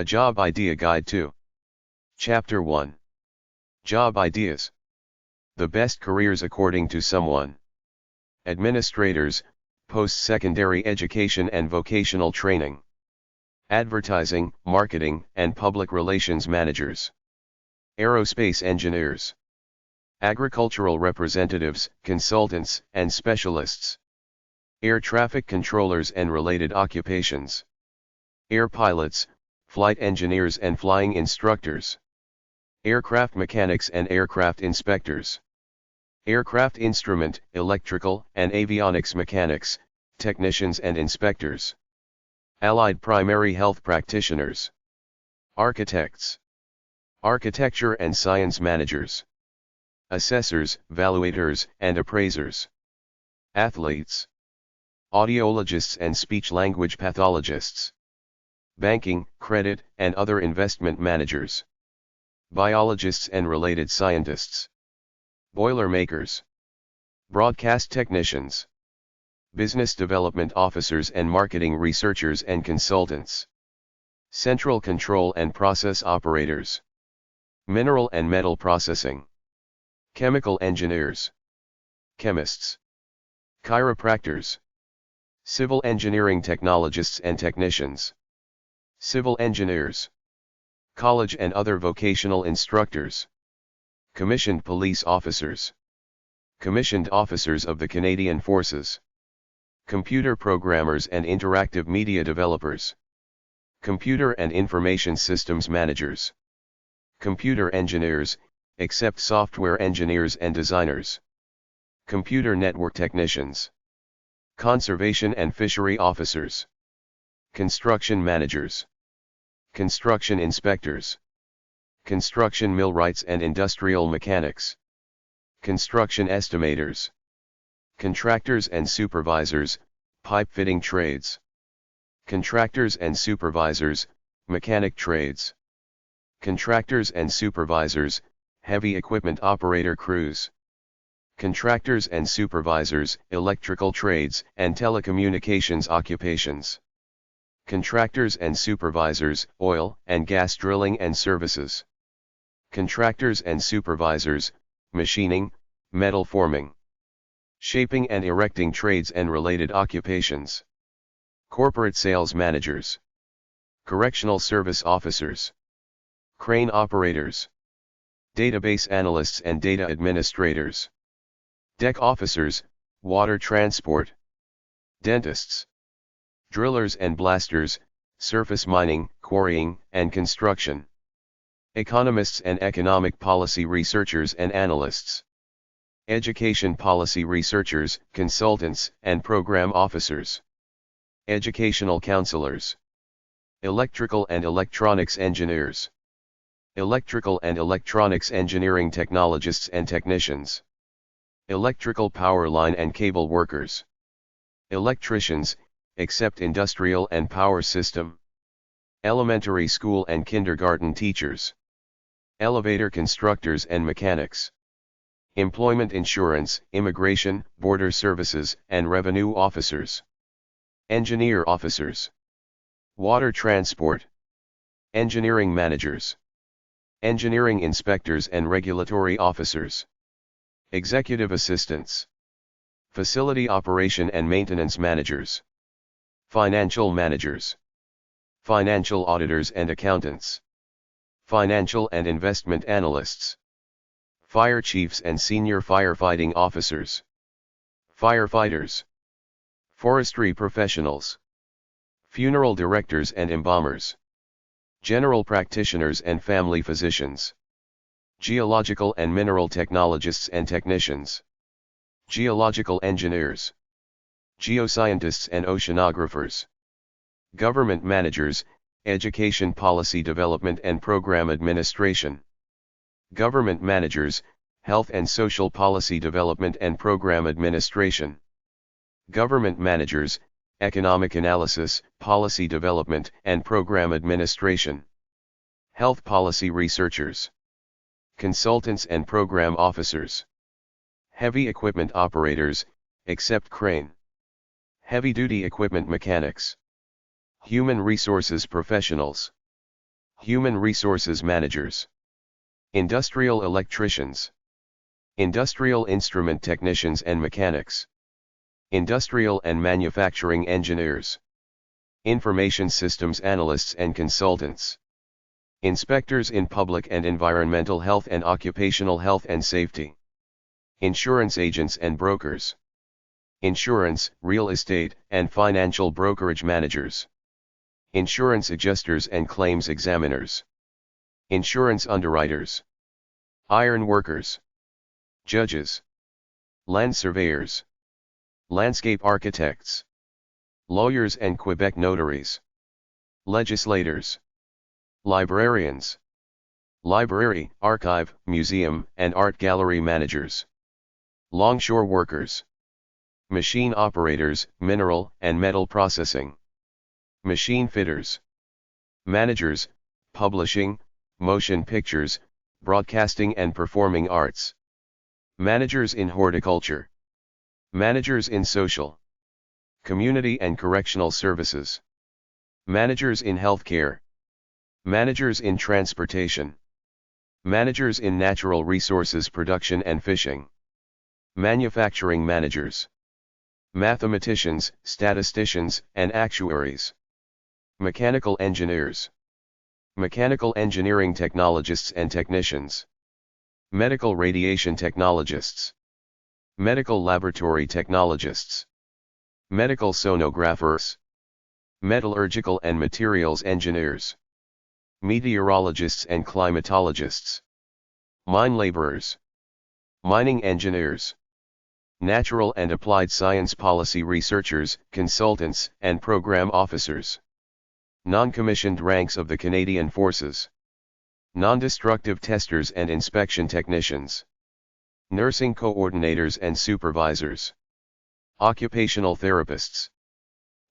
A Job Idea Guide 2. Chapter 1. Job Ideas. The best careers according to someone. Administrators, post-secondary education and vocational training. Advertising, marketing, and public relations managers. Aerospace engineers. Agricultural representatives, consultants, and specialists. Air traffic controllers and related occupations. Air pilots, flight engineers and flying instructors. Aircraft mechanics and aircraft inspectors. Aircraft instrument, electrical, and avionics mechanics, technicians and inspectors. Allied primary health practitioners. Architects. Architecture and science managers. Assessors, valuators, and appraisers. Athletes. Audiologists and speech-language pathologists. Banking, credit, and other investment managers. Biologists and related scientists. Boilermakers. Broadcast technicians. Business development officers and marketing researchers and consultants. Central control and process operators. Mineral and metal processing. Chemical engineers. Chemists. Chiropractors. Civil engineering technologists and technicians. Civil engineers. College and other vocational instructors. Commissioned police officers. Commissioned officers of the Canadian Forces. Computer programmers and interactive media developers. Computer and information systems managers. Computer engineers, except software engineers and designers. Computer network technicians. Conservation and fishery officers. Construction managers. Construction inspectors. Construction millwrights and industrial mechanics. Construction estimators. Contractors and supervisors, pipe fitting trades. Contractors and supervisors, mechanic trades. Contractors and supervisors, heavy equipment operator crews. Contractors and supervisors, electrical trades and telecommunications occupations. Contractors and supervisors, oil and gas drilling and services. Contractors and supervisors, machining, metal forming. Shaping and erecting trades and related occupations. Corporate sales managers. Correctional service officers. Crane operators. Database analysts and data administrators. Deck officers, water transport. Dentists. Drillers and blasters, surface mining, quarrying, and construction. Economists and economic policy researchers and analysts. Education policy researchers, consultants, and program officers. Educational counselors. Electrical and electronics engineers. Electrical and electronics engineering technologists and technicians. Electrical power line and cable workers. Electricians, except industrial and power system. Elementary school and kindergarten teachers. Elevator constructors and mechanics. Employment insurance, immigration, border services, and revenue officers. Engineer officers. Water transport. Engineering managers. Engineering inspectors and regulatory officers. Executive assistants. Facility operation and maintenance managers. Financial managers. Financial auditors and accountants. Financial and investment analysts. Fire chiefs and senior firefighting officers. Firefighters. Forestry professionals. Funeral directors and embalmers. General practitioners and family physicians. Geological and mineral technologists and technicians. Geological engineers. Geoscientists and oceanographers. Government managers, education policy development and program administration. Government managers, health and social policy development and program administration. Government managers, economic analysis, policy development and program administration. Health policy researchers. Consultants and program officers. Heavy equipment operators, except crane. Heavy-duty equipment mechanics. Human resources professionals. Human resources managers. Industrial electricians. Industrial instrument technicians and mechanics. Industrial and manufacturing engineers. Information systems analysts and consultants. Inspectors in public and environmental health and occupational health and safety. Insurance agents and brokers. Insurance, real estate, and financial brokerage managers. Insurance adjusters and claims examiners. Insurance underwriters. Iron workers. Judges. Land surveyors. Landscape architects. Lawyers and Quebec notaries. Legislators. Librarians. Library, archive, museum, and art gallery managers. Longshore workers. Machine operators, mineral and metal processing. Machine fitters. Managers, publishing, motion pictures, broadcasting and performing arts. Managers in horticulture. Managers in social, community and correctional services. Managers in healthcare. Managers in transportation. Managers in natural resources production and fishing. Manufacturing managers. Mathematicians, statisticians, and actuaries. Mechanical engineers. Mechanical engineering technologists and technicians. Medical radiation technologists. Medical laboratory technologists. Medical sonographers. Metallurgical and materials engineers. Meteorologists and climatologists. Mine laborers. Mining engineers. Natural and applied science policy researchers, consultants, and program officers. Non-commissioned ranks of the Canadian Forces. Non-destructive testers and inspection technicians. Nursing coordinators and supervisors. Occupational therapists.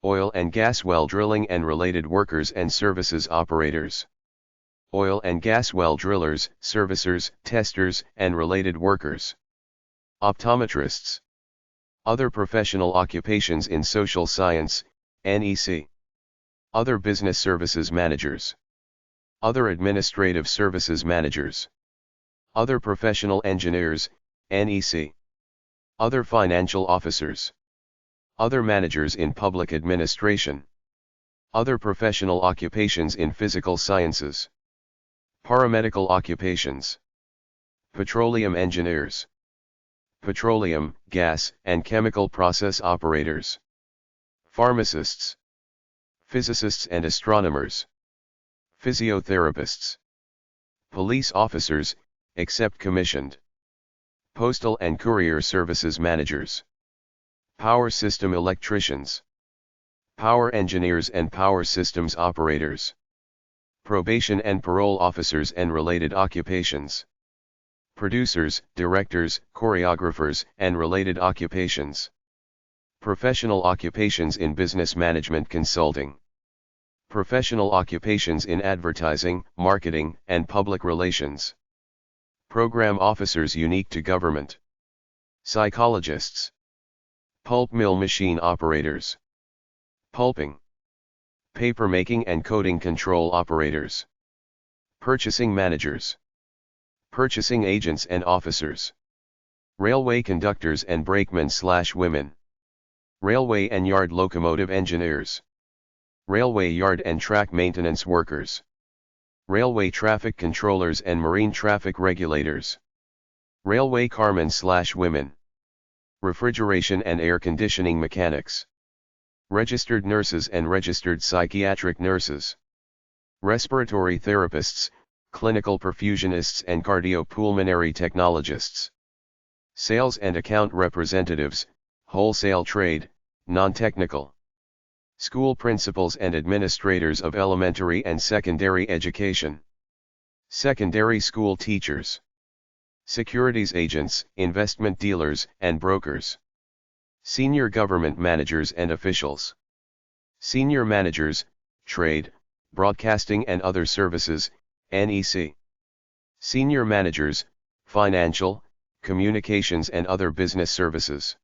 Oil and gas well drilling and related workers and services operators. Oil and gas well drillers, servicers, testers, and related workers. Optometrists. Other professional occupations in social science, NEC. Other business services managers. Other administrative services managers. Other professional engineers, NEC. Other financial officers. Other managers in public administration. Other professional occupations in physical sciences. Paramedical occupations. Petroleum engineers. Petroleum, gas, and chemical process operators. Pharmacists. Physicists and astronomers. Physiotherapists. Police officers, except commissioned. Postal and courier services managers. Power system electricians. Power engineers and power systems operators. Probation and parole officers and related occupations. Producers, directors, choreographers, and related occupations. Professional occupations in business management consulting. Professional occupations in advertising, marketing, and public relations. Program officers unique to government. Psychologists. Pulp mill machine operators. Pulping. Papermaking and coating control operators. Purchasing managers. Purchasing agents and officers. Railway conductors and brakemen/women. Railway and yard locomotive engineers. Railway yard and track maintenance workers. Railway traffic controllers and marine traffic regulators. Railway carmen/women. Refrigeration and air conditioning mechanics. Registered nurses and registered psychiatric nurses. Respiratory therapists, clinical perfusionists and cardiopulmonary technologists. Sales and account representatives, wholesale trade, non-technical. School principals and administrators of elementary and secondary education. Secondary school teachers. Securities agents, investment dealers, and brokers. Senior government managers and officials. Senior managers, trade, broadcasting and other services, NEC. Senior managers, financial, communications and other business services.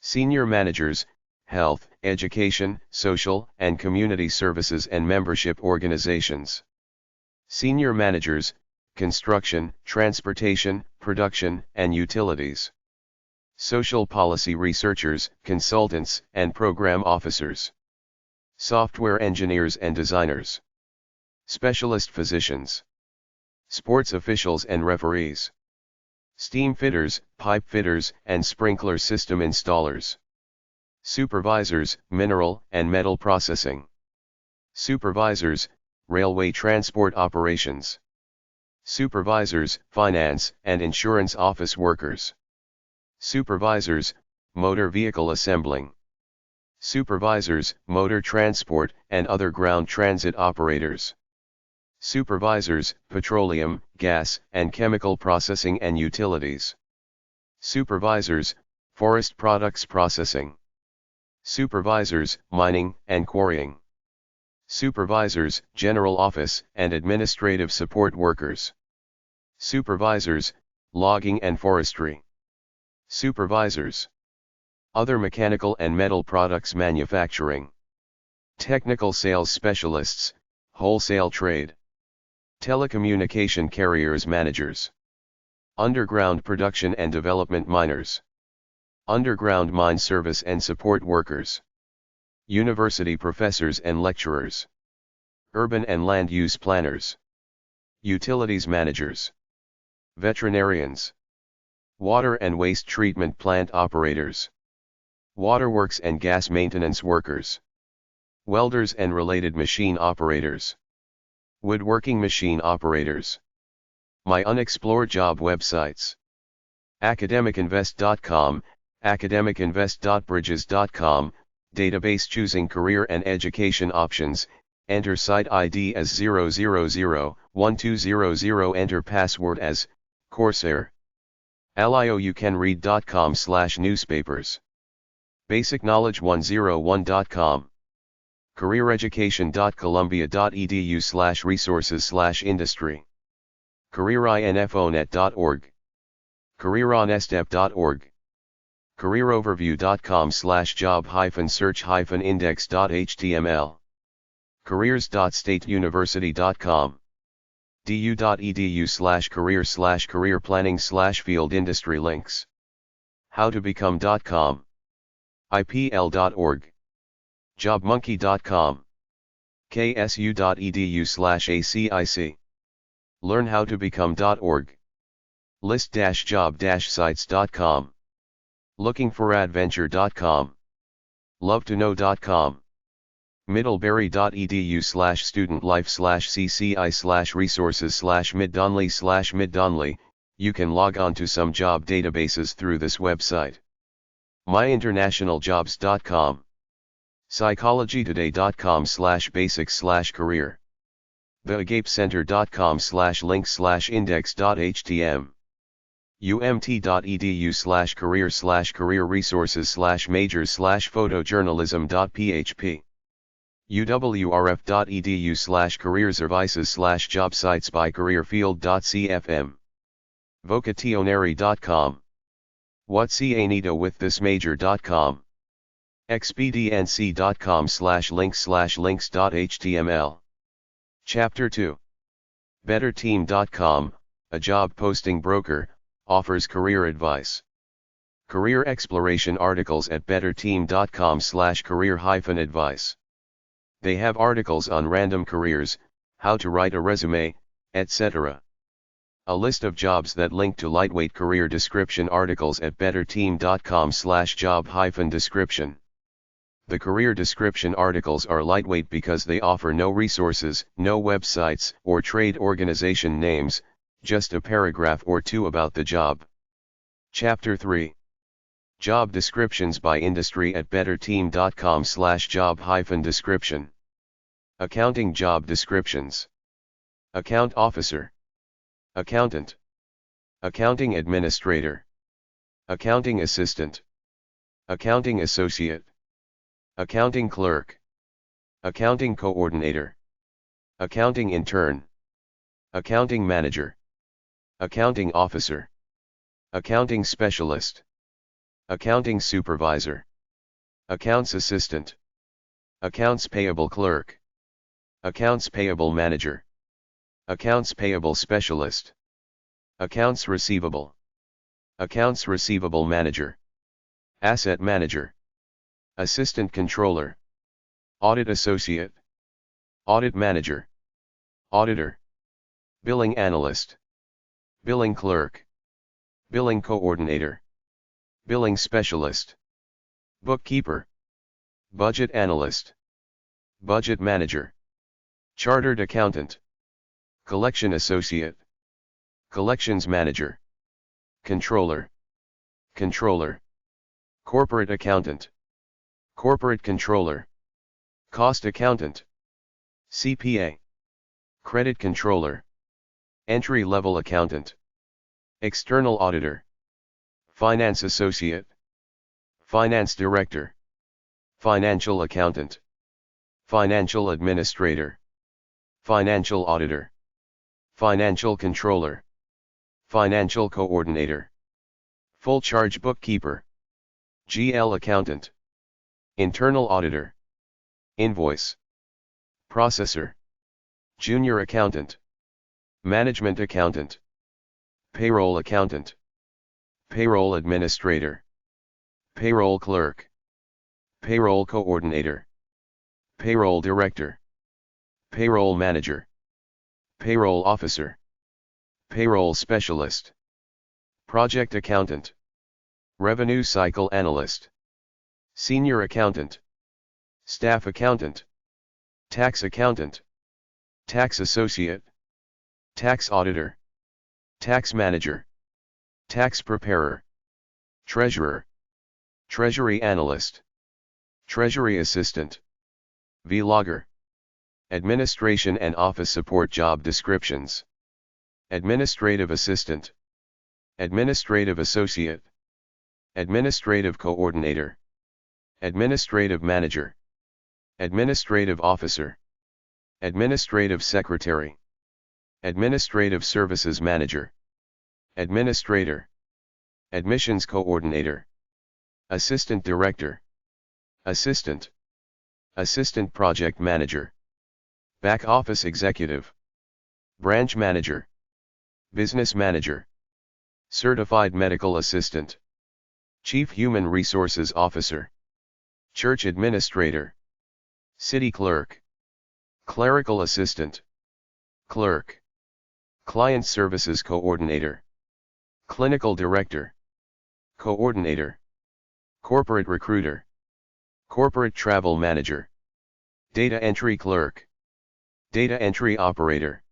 Senior managers, health, education, social and community services and membership organizations. Senior managers, construction, transportation, production, and utilities. Social policy researchers, consultants, and program officers. Software engineers and designers. Specialist physicians. Sports officials and referees. Steam fitters, pipe fitters, and sprinkler system installers. Supervisors, mineral and metal processing. Supervisors, railway transport operations. Supervisors, finance and insurance office workers. Supervisors, motor vehicle assembling. Supervisors, motor transport and other ground transit operators. Supervisors, petroleum, gas, and chemical processing and utilities. Supervisors, forest products processing. Supervisors, mining and quarrying. Supervisors, general office and administrative support workers. Supervisors, logging and forestry. Supervisors. Other mechanical and metal products manufacturing. Technical sales specialists, wholesale trade. Telecommunication carriers managers. Underground production and development miners. Underground mine service and support workers. University professors and lecturers. Urban and land use planners. Utilities managers. Veterinarians. Water and waste treatment plant operators. Waterworks and gas maintenance workers. Welders and related machine operators. Woodworking machine operators. My unexplored job websites. academicinvest.com, academicinvest.bridges.com, database choosing career and education options, enter site ID as 0001200, enter password as Corsair. alioyoucanread.com/newspapers. basicknowledge101.com. careereducation.columbia.edu/resources/industry. careerinfonet.org. careeronstep.org. careeroverview.com/job-search-index.html. careers.stateuniversity.com. du.edu/career/career planning/field industry links. howtobecome.com. ipl.org. jobmonkey.com. ksu.edu/acic. learnhowtobecome.org. list-job-sites.com. lookingforadventure.com. lovetoknow.com. middlebury.edu/studentlife/cci/resources/mid-donley. You can log on to some job databases through this website. myinternationaljobs.com. psychologytoday.com/basics/career. theagapecenter.com/links/index.htm. umt.edu/career/career resources/majors/photojournalism.php. uwrf.edu/career-services/job-sites by careerfield.cfm. vocationary.com. What's Anita with this major.com. expediency.com/links/links.html. Chapter 2. betterteam.com, a job posting broker, offers career advice. Career exploration articles at betterteam.com/career-advice. They have articles on random careers, how to write a resume, etc. A list of jobs that link to lightweight career description articles at betterteam.com/job-description. The career description articles are lightweight because they offer no resources, no websites or trade organization names, just a paragraph or two about the job. Chapter 3. Job descriptions by industry at betterteam.com/job-description. Accounting job descriptions. Account officer. Accountant. Accounting administrator. Accounting assistant. Accounting associate. Accounting clerk. Accounting coordinator. Accounting intern. Accounting manager. Accounting officer. Accounting specialist. Accounting supervisor. Accounts assistant. Accounts payable clerk. Accounts payable manager. Accounts payable specialist. Accounts receivable. Accounts receivable manager. Asset manager. Assistant controller. Audit associate. Audit manager. Auditor. Billing analyst. Billing clerk. Billing coordinator. Billing specialist. Bookkeeper. Budget analyst. Budget manager. Chartered accountant. Collection associate. Collections manager. Controller. Controller. Corporate accountant. Corporate controller. Cost accountant. CPA. Credit controller. Entry-level accountant. External auditor. Finance associate. Finance director. Financial accountant. Financial administrator. Financial auditor. Financial controller. Financial coordinator. Full charge bookkeeper. GL accountant. Internal auditor. Invoice processor. Junior accountant. Management accountant. Payroll accountant. Payroll administrator. Payroll clerk. Payroll coordinator. Payroll director. Payroll manager. Payroll officer. Payroll specialist. Project accountant. Revenue cycle analyst. Senior accountant. Staff accountant. Tax accountant. Tax associate. Tax auditor. Tax manager. Tax preparer. Treasurer. Treasury analyst. Treasury assistant. Vlogger. Administration and office support job descriptions. Administrative assistant. Administrative associate. Administrative coordinator. Administrative manager. Administrative officer. Administrative secretary. Administrative services manager. Administrator. Admissions coordinator. Assistant director. Assistant. Assistant project manager. Back office executive. Branch manager. Business manager. Certified medical assistant. Chief Human Resources Officer. Church administrator. City clerk. Clerical assistant. Clerk. Client services coordinator. Clinical director. Coordinator. Corporate recruiter. Corporate travel manager. Data entry clerk. Data entry operator.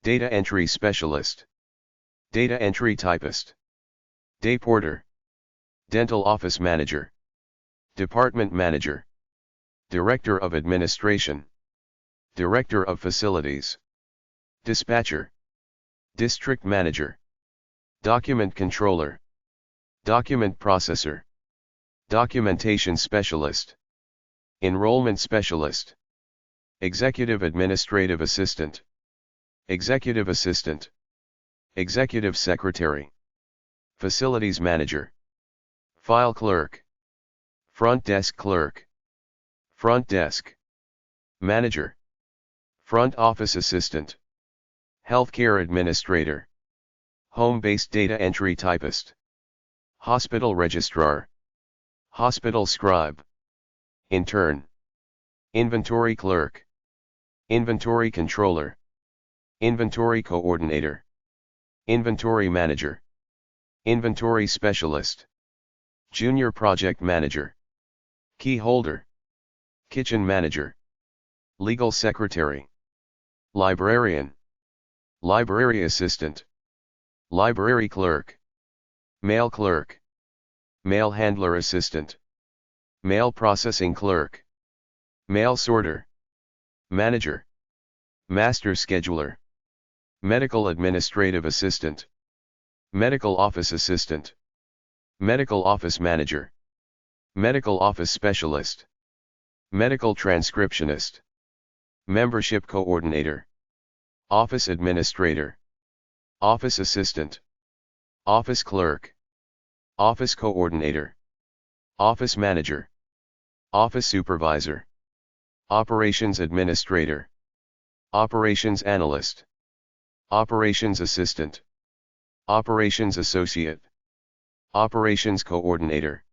Data entry specialist. Data entry typist. Day porter. Dental office manager. Department manager. Director of administration. Director of facilities. Dispatcher. District manager. Document controller. Document processor. Documentation specialist. Enrollment specialist. Executive administrative assistant. Executive assistant. Executive secretary. Facilities manager. File clerk. Front desk clerk. Front desk. Manager. Front office assistant. Healthcare administrator. Home-based data entry typist. Hospital registrar. Hospital scribe. Intern. Inventory clerk. Inventory controller. Inventory coordinator. Inventory manager. Inventory specialist. Junior project manager. Key holder. Kitchen manager. Legal secretary. Librarian. Library assistant. Library clerk. Mail clerk. Mail handler assistant. Mail processing clerk. Mail sorter. Manager. Master scheduler. Medical administrative assistant. Medical office assistant. Medical office manager. Medical office specialist. Medical transcriptionist. Membership coordinator. Office administrator. Office assistant. Office clerk. Office coordinator. Office manager. Office supervisor. Operations administrator. Operations analyst. Operations Assistant, Operations Associate, Operations Coordinator,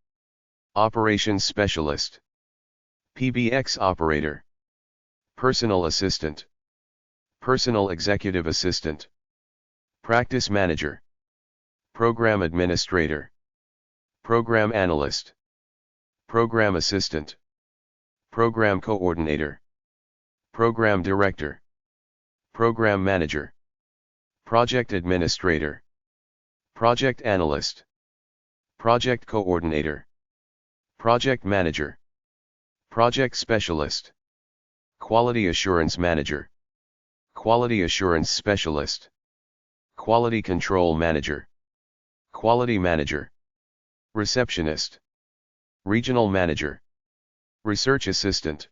Operations Specialist, PBX Operator, Personal Assistant, Personal Executive Assistant, Practice Manager, Program Administrator, Program Analyst, Program Assistant, Program Coordinator, Program Director, Program Manager, Project Administrator, Project Analyst, Project Coordinator, Project Manager, Project Specialist, Quality Assurance Manager, Quality Assurance Specialist, Quality Control Manager, Quality Manager, Receptionist, Regional Manager, Research Assistant,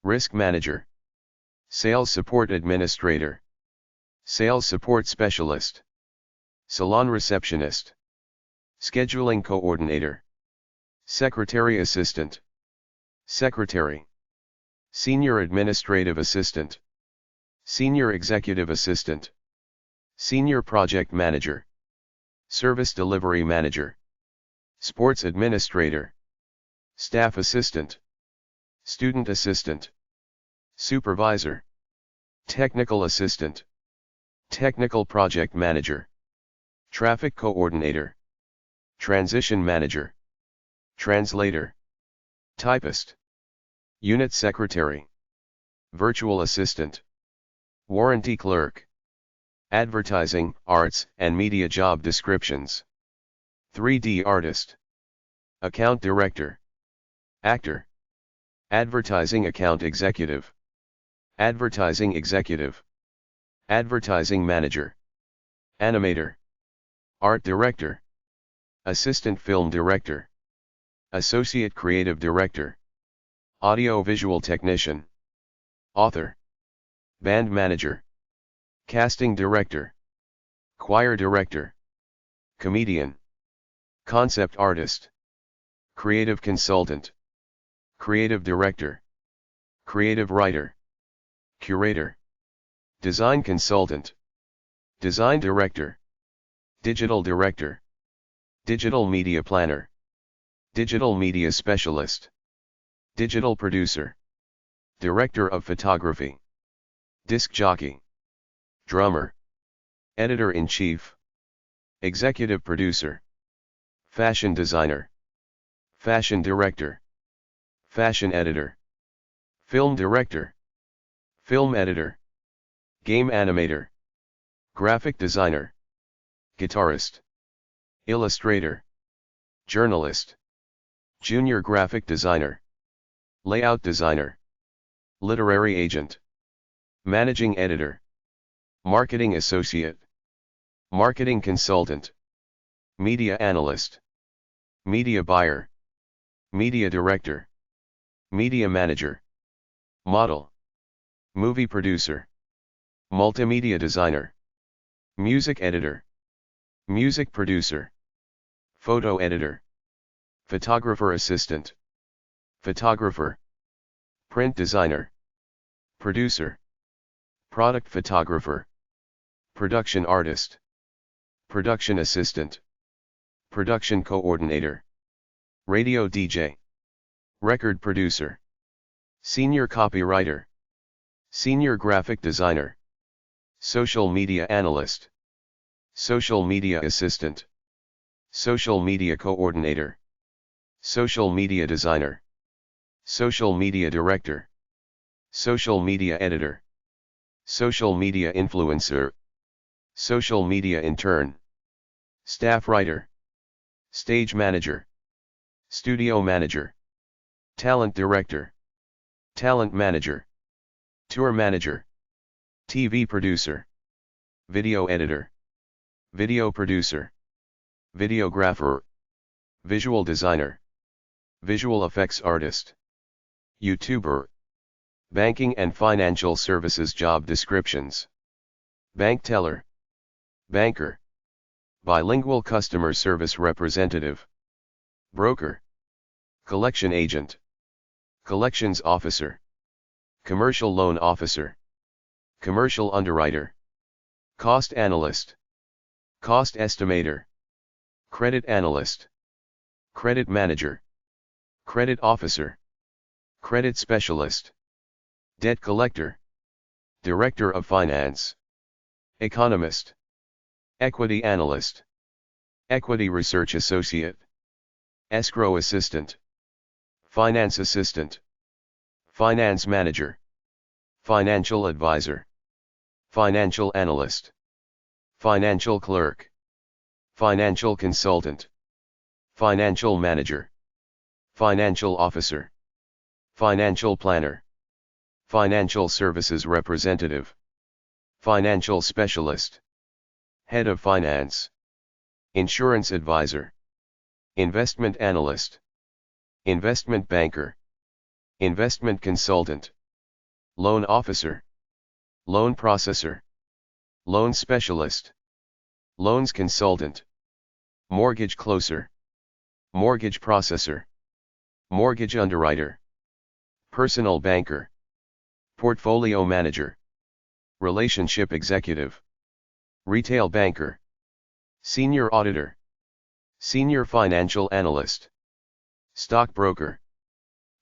Risk Manager, Sales Support Administrator, Sales Support Specialist, Salon Receptionist, Scheduling Coordinator, Secretary Assistant, Secretary, Senior Administrative Assistant, Senior Executive Assistant, Senior Project Manager, Service Delivery Manager, Sports Administrator, Staff Assistant, Student Assistant, Supervisor, Technical Assistant, Technical Project Manager, Traffic Coordinator, Transition Manager, Translator, Typist, Unit Secretary, Virtual Assistant, Warranty Clerk, Advertising, Arts, and Media Job Descriptions, 3D Artist, Account Director, Actor, Advertising Account Executive, Advertising Executive, Advertising Manager, Animator, Art Director, Assistant Film Director, Associate Creative Director, Audio-Visual Technician, Author, Band Manager, Casting Director, Choir Director, Comedian, Concept Artist, Creative Consultant, Creative Director, Creative Writer, Curator, Design Consultant, Design Director, Digital Director, Digital Media Planner, Digital Media Specialist, Digital Producer, Director of Photography, Disc Jockey, Drummer, Editor-in-Chief, Executive Producer, Fashion Designer, Fashion Director, Fashion Editor, Film Director, Film Editor, Game Animator, Graphic Designer, Guitarist, Illustrator, Journalist, Junior Graphic Designer, Layout Designer, Literary Agent, Managing Editor, Marketing Associate, Marketing Consultant, Media Analyst, Media Buyer, Media Director, Media Manager, Model, Movie Producer, Multimedia Designer, Music Editor, Music Producer, Photo Editor, Photographer Assistant, Photographer, Print Designer, Producer, Product Photographer, Production Artist, Production Assistant, Production Coordinator, Radio DJ, Record Producer, Senior Copywriter, Senior Graphic Designer, Social Media Analyst, Social Media Assistant, Social Media Coordinator, Social Media Designer, Social Media Director, Social Media Editor, Social Media Influencer, Social Media Intern, Staff Writer, Stage Manager, Studio Manager, Talent Director, Talent Manager, Tour Manager, TV Producer, Video Editor, Video Producer, Videographer, Visual Designer, Visual Effects Artist, YouTuber, Banking and Financial Services Job Descriptions, Bank Teller, Banker, Bilingual Customer Service Representative, Broker, Collection Agent, Collections Officer, Commercial Loan Officer, Commercial Underwriter, Cost analyst, cost estimator, credit analyst, credit manager, credit officer, credit specialist, debt collector, director of finance, economist, equity analyst, equity research associate, escrow assistant, finance assistant, finance manager, financial advisor, financial analyst, financial clerk, financial consultant, financial manager, financial officer, financial planner, financial services representative, financial specialist, head of finance, insurance advisor, investment analyst, investment banker, investment consultant, loan officer, loan processor, loan specialist, loans consultant, mortgage closer, mortgage processor, mortgage underwriter, personal banker, portfolio manager, relationship executive, retail banker, senior auditor, senior financial analyst, stockbroker,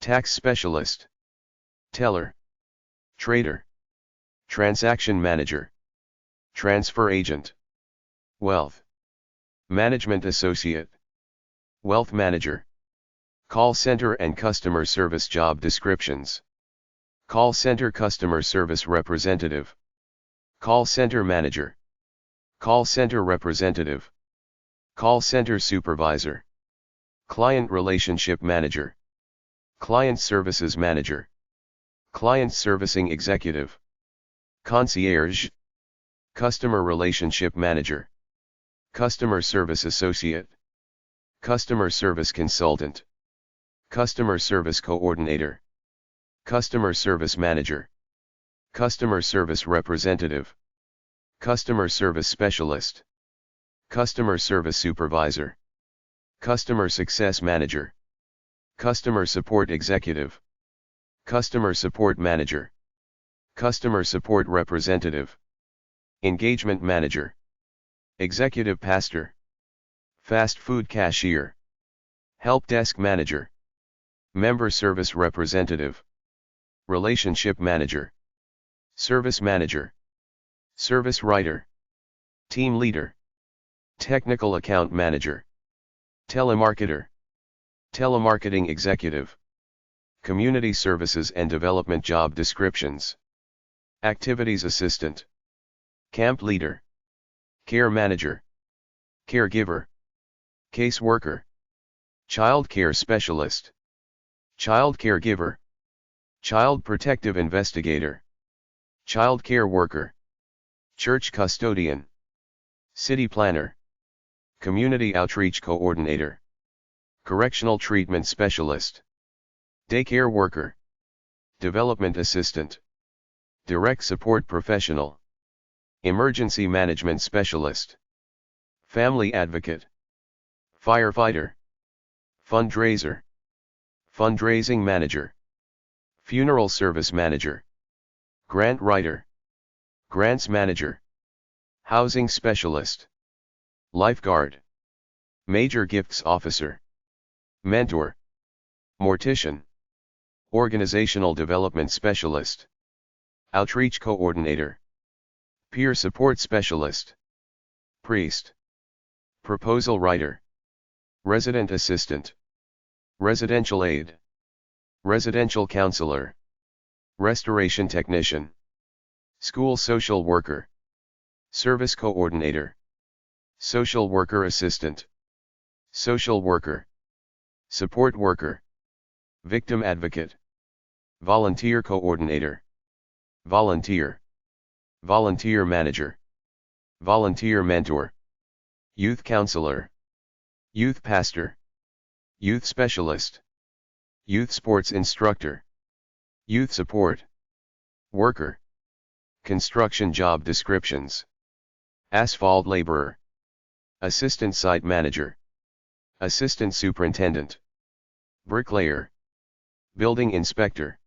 tax specialist, teller, trader, transaction manager, transfer agent, wealth management associate, wealth manager, call center and customer service job descriptions, call center customer service representative, call center manager, call center representative, call center supervisor, client relationship manager, client services manager, client servicing executive, concierge, customer relationship manager, customer service associate, customer service consultant, customer service coordinator, customer service manager, customer service representative, customer service specialist, customer service supervisor, customer success manager, customer support executive, customer support manager, customer support representative, engagement manager, executive pastor, fast food cashier, help desk manager, member service representative, relationship manager, service manager, service writer, team leader, technical account manager, telemarketer, telemarketing executive, community services and development job descriptions, activities assistant, camp leader, care manager, caregiver, caseworker, child care specialist, child caregiver, child protective investigator, child care worker, church custodian, city planner, community outreach coordinator, correctional treatment specialist, daycare worker, development assistant, direct support professional, emergency management specialist, family advocate, firefighter, fundraiser, fundraising manager, funeral service manager, grant writer, grants manager, housing specialist, lifeguard, major gifts officer, mentor, mortician, organizational development specialist, outreach coordinator, peer support specialist, priest, proposal writer, resident assistant, residential aide, residential counselor, restoration technician, school social worker, service coordinator, social worker assistant, social worker, support worker, victim advocate, volunteer coordinator, volunteer, volunteer manager, volunteer mentor, youth counselor, youth pastor, youth specialist, youth sports instructor, youth support worker, construction job descriptions, asphalt laborer, assistant site manager, assistant superintendent, bricklayer, building inspector,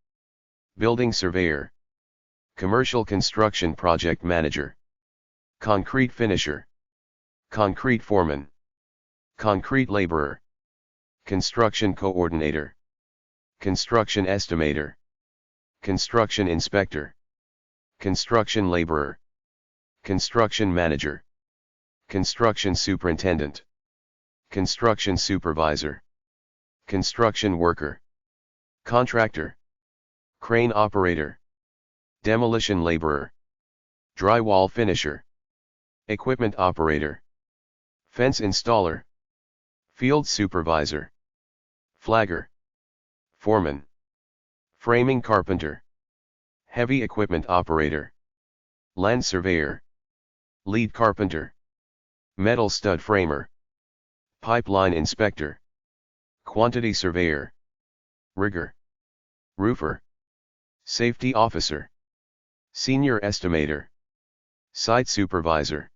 building surveyor, commercial construction project manager, concrete finisher, concrete foreman, concrete laborer, construction coordinator, construction estimator, construction inspector, construction laborer, construction manager, construction superintendent, construction supervisor, construction worker, contractor, crane operator, demolition laborer, drywall finisher, equipment operator, fence installer, field supervisor, flagger, foreman, framing carpenter, heavy equipment operator, land surveyor, lead carpenter, metal stud framer, pipeline inspector, quantity surveyor, rigger, roofer, safety officer, senior estimator, site supervisor,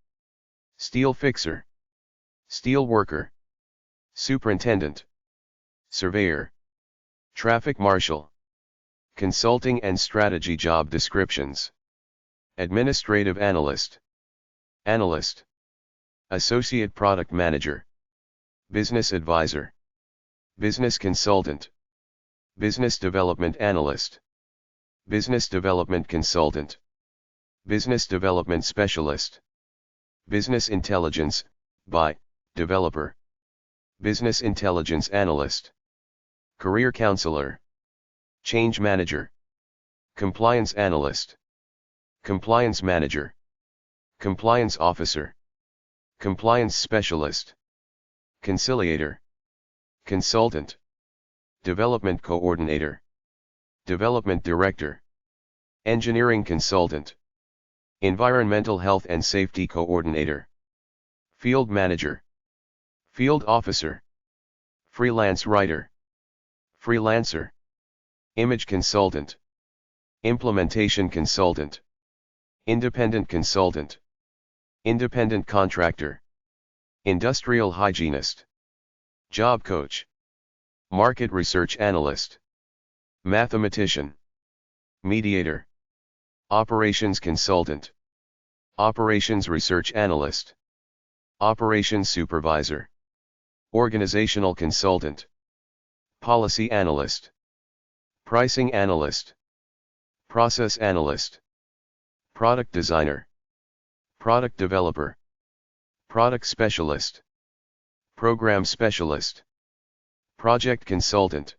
steel fixer, steel worker, superintendent, surveyor, traffic marshal, consulting and strategy job descriptions, administrative analyst, analyst, associate product manager, business advisor, business consultant, business development analyst, business development consultant, business development specialist, business intelligence, BI, developer, business intelligence analyst, career counselor, change manager, compliance analyst, compliance manager, compliance officer, compliance specialist, conciliator, consultant, development coordinator, development director, engineering consultant, environmental health and safety coordinator, field manager, field officer, freelance writer, freelancer, image consultant, implementation consultant, independent consultant, independent contractor, industrial hygienist, job coach, market research analyst, mathematician, mediator, operations consultant, operations research analyst, operations supervisor, organizational consultant, policy analyst, pricing analyst, process analyst, product designer, product developer, product specialist, program specialist, project consultant,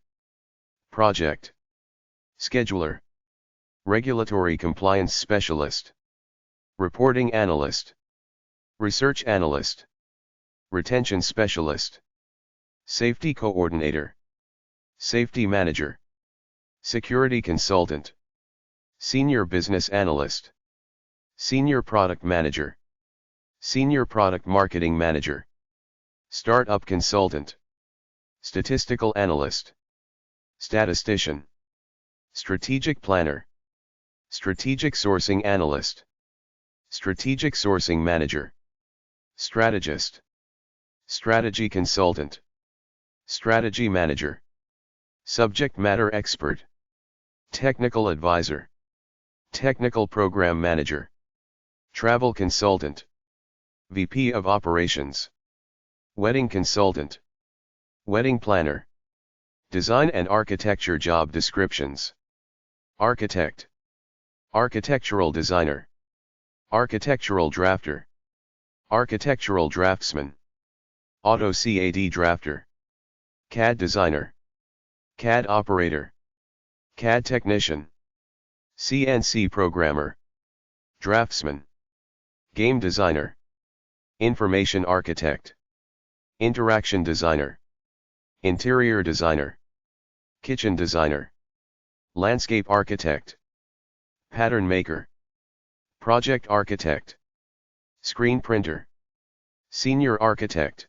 project, scheduler, regulatory compliance specialist, reporting analyst, research analyst, retention specialist, safety coordinator, safety manager, security consultant, senior business analyst, senior product manager, senior product marketing manager, startup consultant, statistical analyst, statistician, strategic planner, strategic sourcing analyst, strategic sourcing manager, strategist, strategy consultant, strategy manager, subject matter expert, technical advisor, technical program manager, travel consultant, VP of operations, wedding consultant, wedding planner, design and architecture job descriptions, architect, architectural designer, architectural drafter, architectural draftsman, auto CAD drafter, CAD designer, CAD operator, CAD technician, CNC programmer, draftsman, game designer, information architect, interaction designer, interior designer, kitchen designer, landscape architect, pattern maker, project architect, screen printer, senior architect,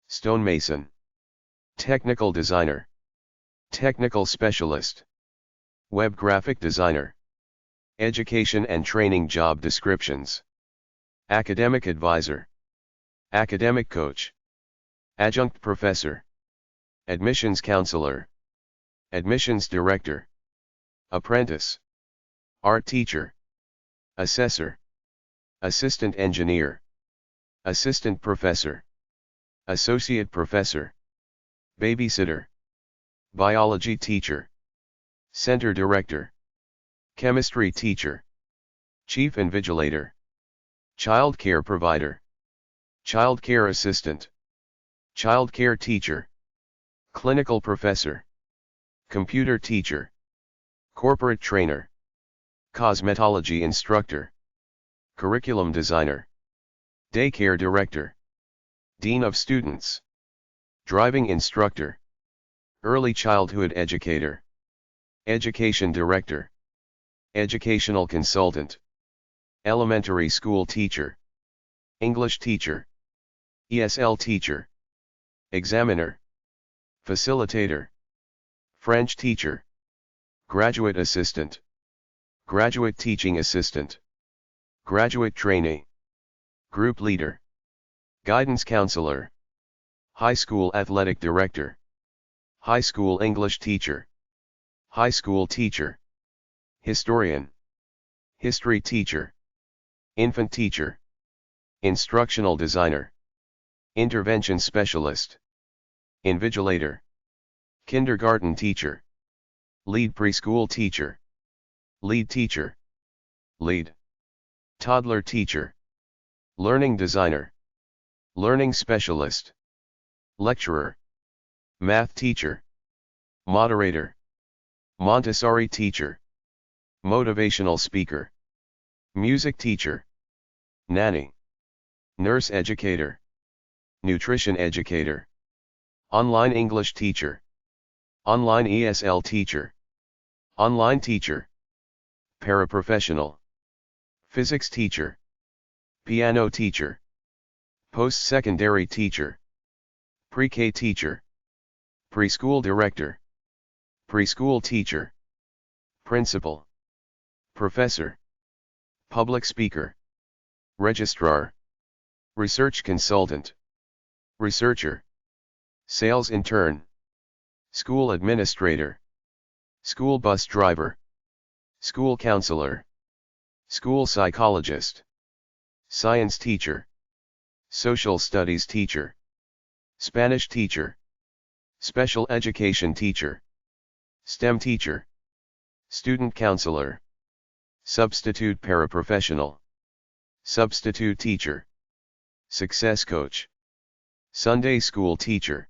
stonemason, technical designer, technical specialist, web graphic designer, education and training job descriptions, academic advisor, academic coach, adjunct professor, admissions counselor, admissions director, apprentice, art teacher, assessor, assistant engineer, assistant professor, associate professor, babysitter, biology teacher, center director, chemistry teacher, chief invigilator, child care provider, child care assistant, child care teacher, clinical professor, computer teacher, corporate trainer, cosmetology instructor, curriculum designer, daycare director, dean of students, driving instructor, early childhood educator, education director, educational consultant, elementary school teacher, English teacher, ESL teacher, examiner, facilitator, French teacher, graduate assistant, graduate teaching assistant, graduate trainee, group leader, guidance counselor, high school athletic director, high school English teacher, high school teacher, historian, history teacher, infant teacher, instructional designer, intervention specialist, invigilator, kindergarten teacher, lead preschool teacher, lead teacher, lead, toddler teacher, learning designer, learning specialist, lecturer, math teacher, moderator, Montessori teacher, motivational speaker, music teacher, nanny, nurse educator, nutrition educator, online English teacher, online ESL teacher, online teacher, paraprofessional, physics teacher, piano teacher, post-secondary teacher, pre-K teacher, preschool director, preschool teacher, principal, professor, public speaker, registrar, research consultant, researcher, sales intern, school administrator, school bus driver, school counselor, school psychologist, science teacher, social studies teacher, Spanish teacher, special education teacher, STEM teacher, student counselor, substitute paraprofessional, substitute teacher, success coach, Sunday school teacher,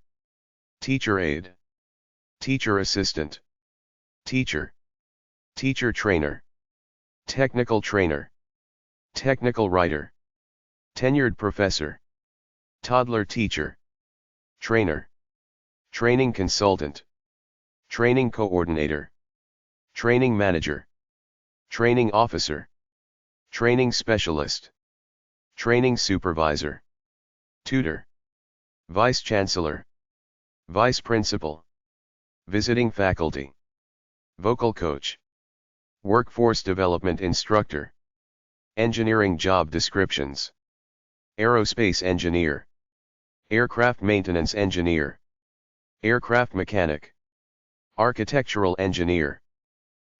teacher aide, teacher assistant, teacher, teacher trainer, technical trainer, technical writer, tenured professor, toddler teacher, trainer, training consultant, training coordinator, training manager, training officer, training specialist, training supervisor, tutor, vice chancellor, vice principal, visiting faculty, vocal coach, workforce development instructor, engineering job descriptions, aerospace engineer, aircraft maintenance engineer, aircraft mechanic, architectural engineer,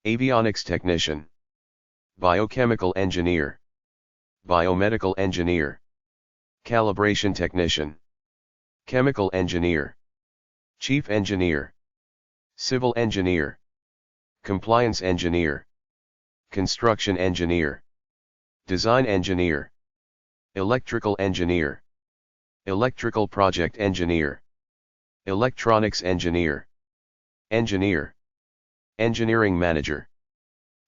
avionics technician, biochemical engineer, biomedical engineer, calibration technician, chemical engineer, chief engineer, civil engineer, compliance engineer, construction engineer, design engineer, electrical engineer, electrical project engineer, electronics engineer, engineer, engineering manager,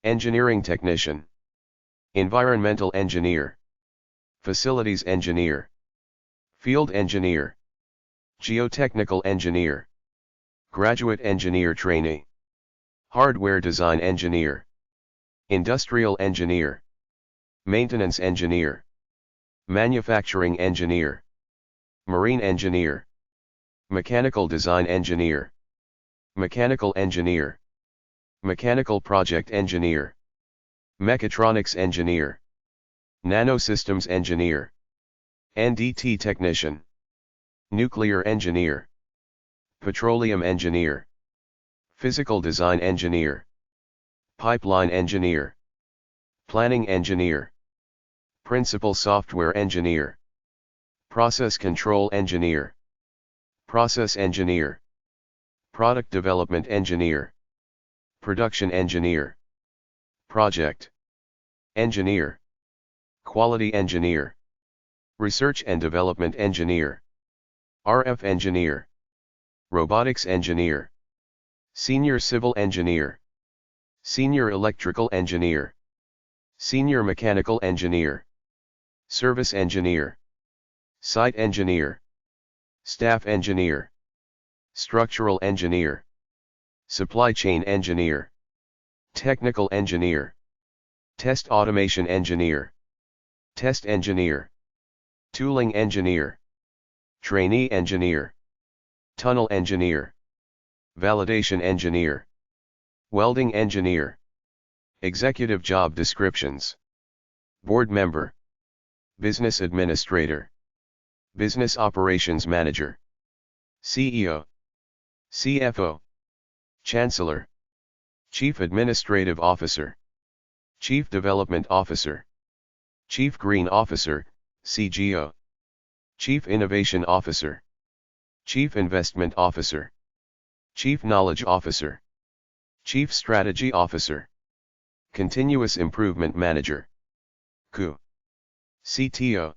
engineering technician, environmental engineer, facilities engineer, field engineer, geotechnical engineer, graduate engineer trainee, hardware design engineer, industrial engineer, maintenance engineer, manufacturing engineer, marine engineer, mechanical design engineer, mechanical engineer, mechanical project engineer, mechatronics engineer, nanosystems engineer, NDT technician, nuclear engineer, petroleum engineer, physical design engineer, pipeline engineer, planning engineer, Principal software engineer. Process control engineer. Process engineer. Product development engineer. Production engineer. Project engineer. Quality engineer. Research and development engineer. RF engineer. Robotics engineer. Senior civil engineer. Senior electrical engineer. Senior mechanical engineer. Service engineer. Site engineer. Staff engineer. Structural engineer. Supply chain engineer. Technical engineer. Test automation engineer. Test engineer. Tooling engineer. Trainee engineer. Tunnel engineer. Validation engineer. Welding engineer. Executive job descriptions. Board member. Business administrator. Business operations manager. CEO. CFO. Chancellor. Chief Administrative Officer. Chief Development Officer. Chief Green Officer, CGO. Chief Innovation Officer. Chief Investment Officer. Chief Knowledge Officer. Chief Strategy Officer. Continuous Improvement Manager. CU. CTO.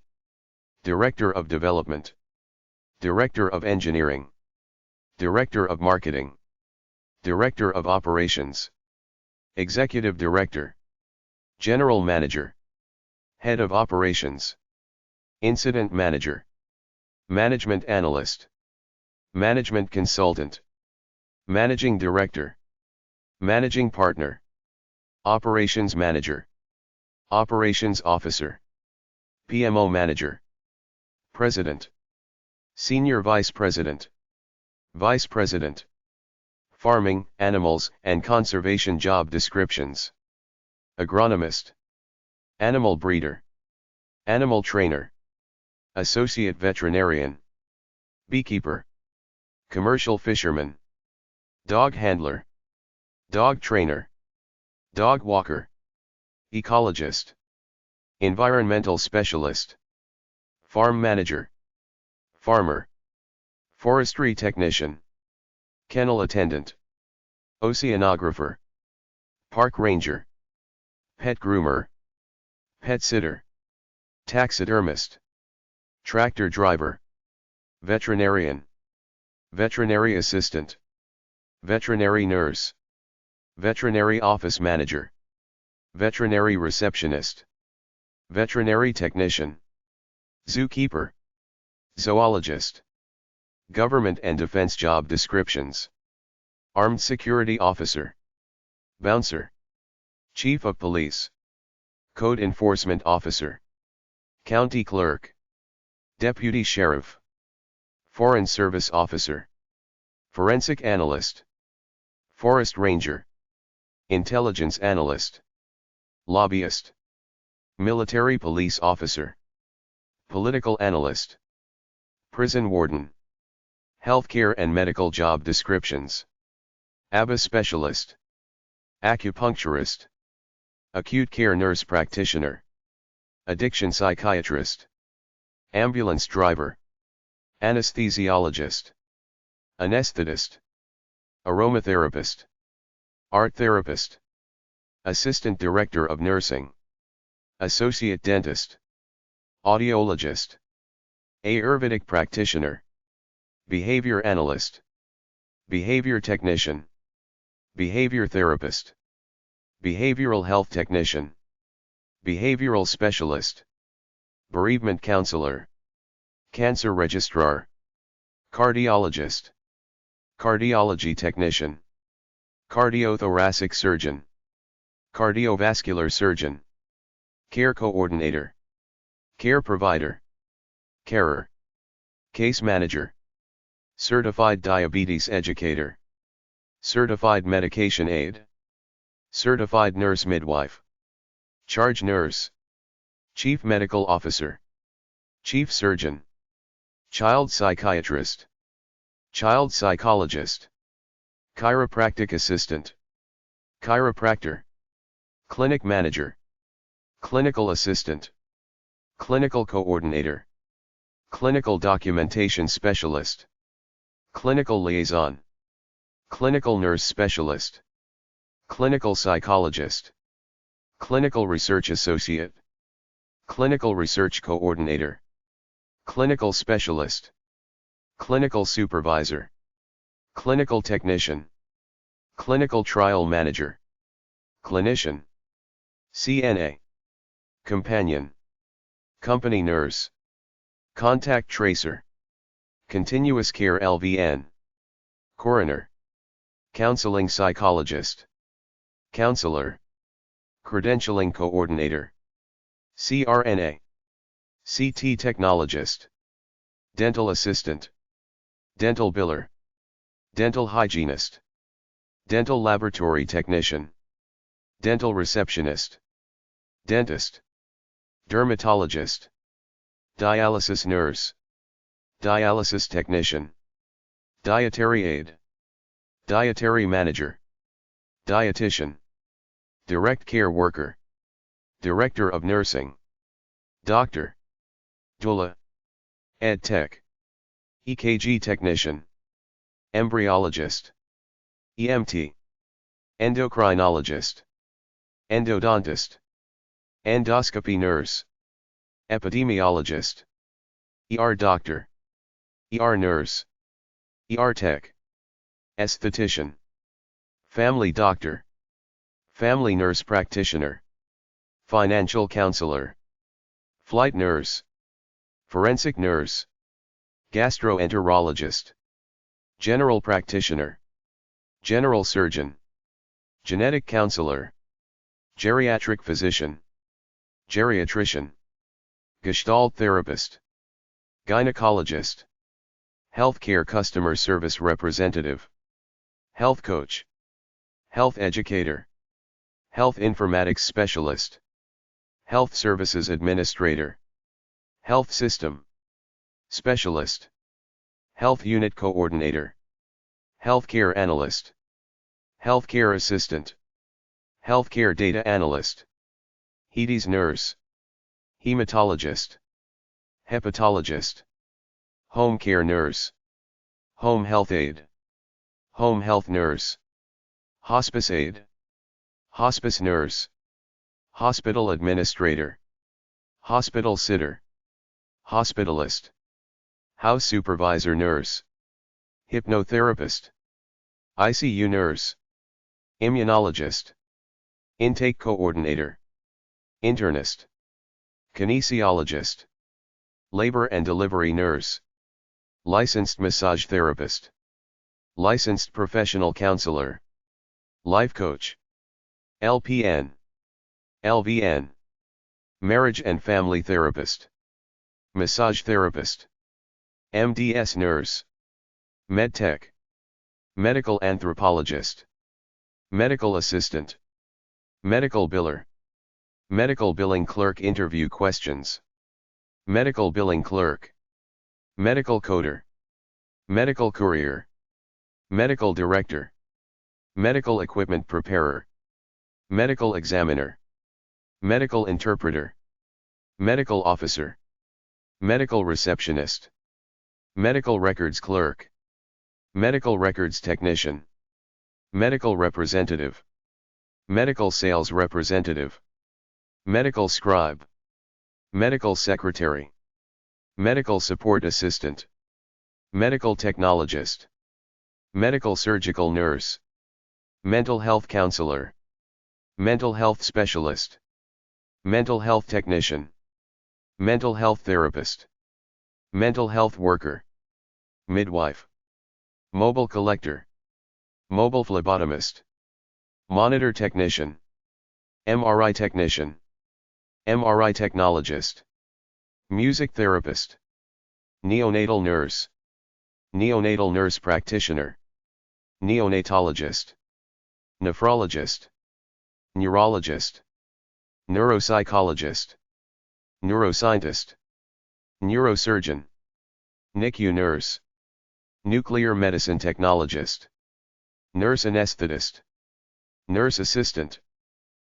Director of Development. Director of Engineering. Director of Marketing. Director of Operations. Executive Director. General Manager. Head of Operations. Incident Manager. Management Analyst. Management Consultant. Managing Director. Managing Partner. Operations Manager. Operations Officer. PMO Manager. President. Senior Vice President. Vice President. Farming, animals, and conservation job descriptions. Agronomist. Animal breeder. Animal trainer. Associate veterinarian. Beekeeper. Commercial fisherman. Dog handler. Dog trainer. Dog walker. Ecologist. Environmental specialist. Farm manager. Farmer. Forestry technician. Kennel attendant. Oceanographer. Park ranger. Pet groomer. Pet sitter. Taxidermist. Tractor driver. Veterinarian. Veterinary assistant. Veterinary nurse. Veterinary office manager. Veterinary receptionist. Veterinary technician. Zookeeper. Zoologist. Government and defense job descriptions. Armed security officer. Bouncer. Chief of police. Code enforcement officer. County clerk. Deputy sheriff. Foreign service officer. Forensic analyst. Forest ranger. Intelligence analyst. Lobbyist. Military police officer. Political analyst. Prison warden. Healthcare and medical job descriptions. ABA specialist. Acupuncturist. Acute care nurse practitioner. Addiction psychiatrist. Ambulance driver. Anesthesiologist. Anesthetist. Aromatherapist. Art therapist. Assistant director of nursing. Associate dentist. Audiologist. Ayurvedic practitioner. Behavior analyst. Behavior technician. Behavior therapist. Behavioral health technician. Behavioral specialist. Bereavement counselor. Cancer registrar. Cardiologist. Cardiology technician. Cardiothoracic surgeon. Cardiovascular surgeon. Care coordinator. Care provider. Carer. Case manager. Certified diabetes educator. Certified medication aide. Certified nurse midwife. Charge nurse. Chief medical officer. Chief surgeon. Child psychiatrist. Child psychologist. Chiropractic assistant. Chiropractor. Clinic manager. Clinical assistant. clinical coordinator, clinical documentation specialist, clinical liaison, clinical nurse specialist, clinical psychologist, clinical research associate, clinical research coordinator, clinical specialist, clinical supervisor, clinical technician, clinical trial manager, clinician, CNA, companion, company nurse, contact tracer, continuous care LVN, coroner, counseling psychologist, counselor, credentialing coordinator, CRNA, CT technologist, dental assistant, dental biller, dental hygienist, dental laboratory technician, dental receptionist, dentist, dermatologist, dialysis nurse, dialysis technician, dietary aide, dietary manager, dietitian, direct care worker, director of nursing, doctor, doula, ed tech, EKG technician, embryologist, EMT, endocrinologist, endodontist, endoscopy nurse, epidemiologist, ER doctor, ER nurse, ER tech, esthetician, family doctor, family nurse practitioner, financial counselor, flight nurse, forensic nurse, gastroenterologist, general practitioner, general surgeon, genetic counselor, geriatric physician, geriatrician, gestalt therapist, gynecologist, healthcare customer service representative, health coach, health educator, health informatics specialist, health services administrator, health system specialist, health unit coordinator, healthcare analyst, healthcare assistant, healthcare data analyst, HEDIS nurse, hematologist, hepatologist, home care nurse, home health aide, home health nurse, hospice aide, hospice nurse, hospital administrator, hospital sitter, hospitalist, house supervisor nurse, hypnotherapist, ICU nurse, immunologist, intake coordinator, internist, kinesiologist, labor and delivery nurse, licensed massage therapist, licensed professional counselor, life coach, LPN, LVN, marriage and family therapist, massage therapist, MDS nurse, medtech, medical anthropologist, medical assistant, medical biller, medical billing clerk interview questions, medical billing clerk, medical coder, medical courier, medical director, medical equipment preparer, medical examiner, medical interpreter, medical officer, medical receptionist, medical records clerk, medical records technician, medical representative, medical sales representative, medical scribe, medical secretary, medical support assistant, medical technologist, medical surgical nurse, mental health counselor, mental health specialist, mental health technician, mental health therapist, mental health worker, midwife, mobile collector, mobile phlebotomist, monitor technician, MRI technician, MRI technologist, music therapist, neonatal nurse, neonatal nurse practitioner, neonatologist, nephrologist, neurologist, neuropsychologist, neuroscientist, neurosurgeon, NICU nurse, nuclear medicine technologist, nurse anesthetist, nurse assistant,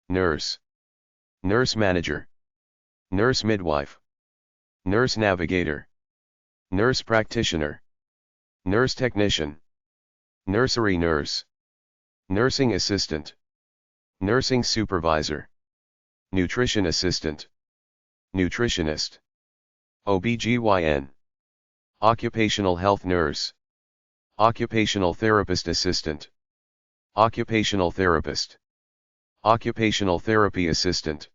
nurse, nurse manager, nurse midwife, nurse navigator, nurse practitioner, nurse technician, nursery nurse, nursing assistant, nursing supervisor, nutrition assistant, nutritionist, OBGYN, occupational health nurse, occupational therapist assistant, occupational therapist, occupational therapy assistant,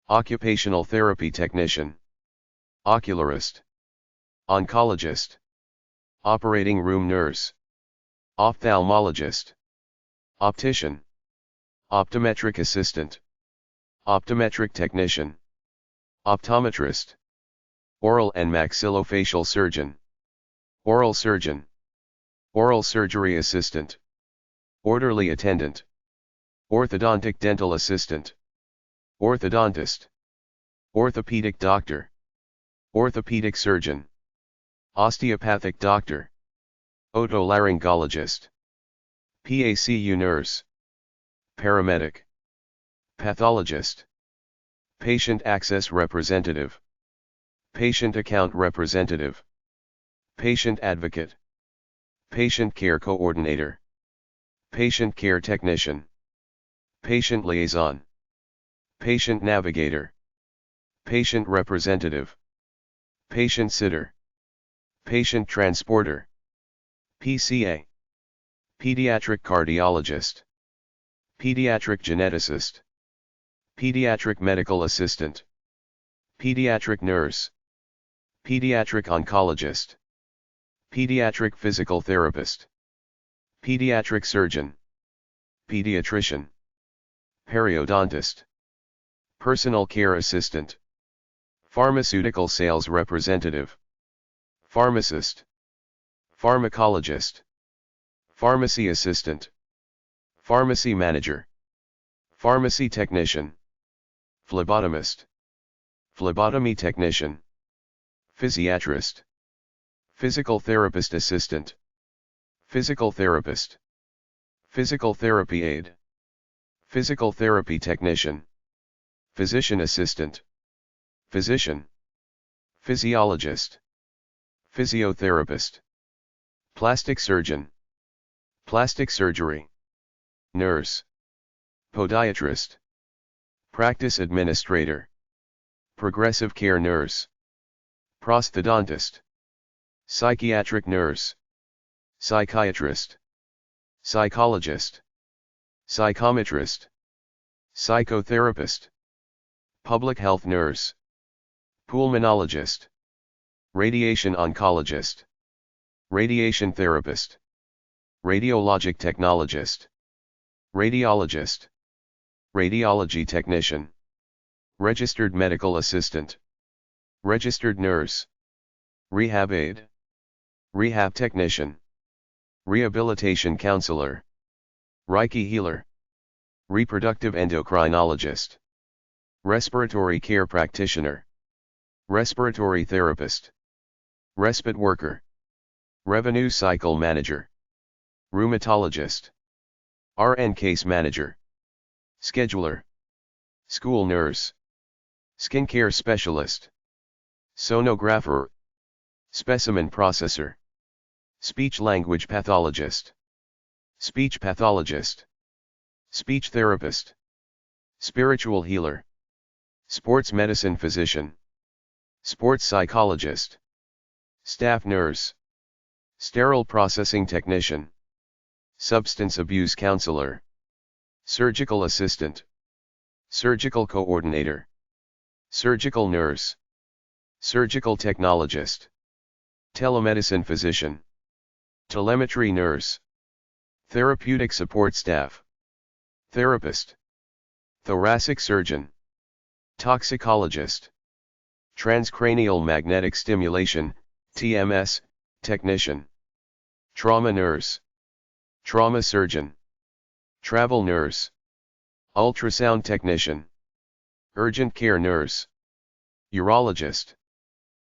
occupational therapy technician, ocularist, oncologist, operating room nurse, ophthalmologist, optician, optometric assistant, optometric technician, optometrist, oral and maxillofacial surgeon, oral surgeon, oral surgery assistant, orderly attendant, orthodontic dental assistant, orthodontist, orthopedic doctor, orthopedic surgeon, osteopathic doctor, otolaryngologist, PACU nurse, paramedic, pathologist, patient access representative, patient account representative, patient advocate, patient care coordinator, patient care technician, patient liaison, patient navigator, patient representative, patient sitter, patient transporter, PCA, pediatric cardiologist, pediatric geneticist, pediatric medical assistant, pediatric nurse, pediatric oncologist, pediatric physical therapist, pediatric surgeon, pediatrician, periodontist, personal care assistant, pharmaceutical sales representative, pharmacist, pharmacologist, pharmacy assistant, pharmacy manager, pharmacy technician, phlebotomist, phlebotomy technician, physiatrist, physical therapist assistant, physical therapist, physical therapy aide, physical therapy technician, physician assistant, physician, physiologist, physiotherapist, plastic surgeon, plastic surgery, nurse, podiatrist, practice administrator, progressive care nurse, prosthodontist, psychiatric nurse, psychiatrist, psychologist, psychometrist, psychotherapist, public health nurse, pulmonologist, radiation oncologist, radiation therapist, radiologic technologist, radiologist, radiology technician, registered medical assistant, registered nurse, rehab aide, rehab technician, rehabilitation counselor, Reiki healer, reproductive endocrinologist, respiratory care practitioner, respiratory therapist, respite worker, revenue cycle manager, rheumatologist, RN case manager, scheduler, school nurse, skincare specialist, sonographer, specimen processor, speech-language pathologist, speech pathologist, speech therapist, spiritual healer, sports medicine physician, sports psychologist, staff nurse, sterile processing technician, substance abuse counselor, surgical assistant, surgical coordinator, surgical nurse, surgical technologist, telemedicine physician, telemetry nurse, therapeutic support staff, therapist, thoracic surgeon, toxicologist, transcranial magnetic stimulation, TMS, technician, trauma nurse, trauma surgeon, travel nurse, ultrasound technician, urgent care nurse, urologist,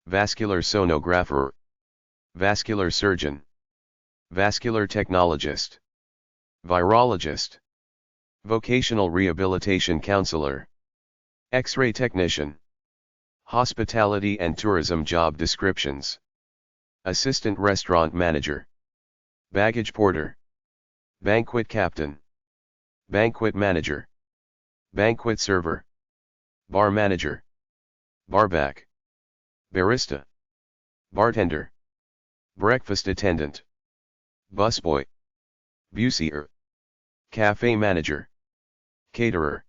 vascular sonographer, vascular surgeon, vascular technologist, virologist, vocational rehabilitation counselor, X-ray technician, Hospitality and tourism job descriptions. Assistant restaurant manager. Baggage porter. Banquet captain. Banquet manager. Banquet server. Bar manager. Barback. Barista. Bartender. Breakfast attendant. Busboy. Busier. Cafe manager. Caterer.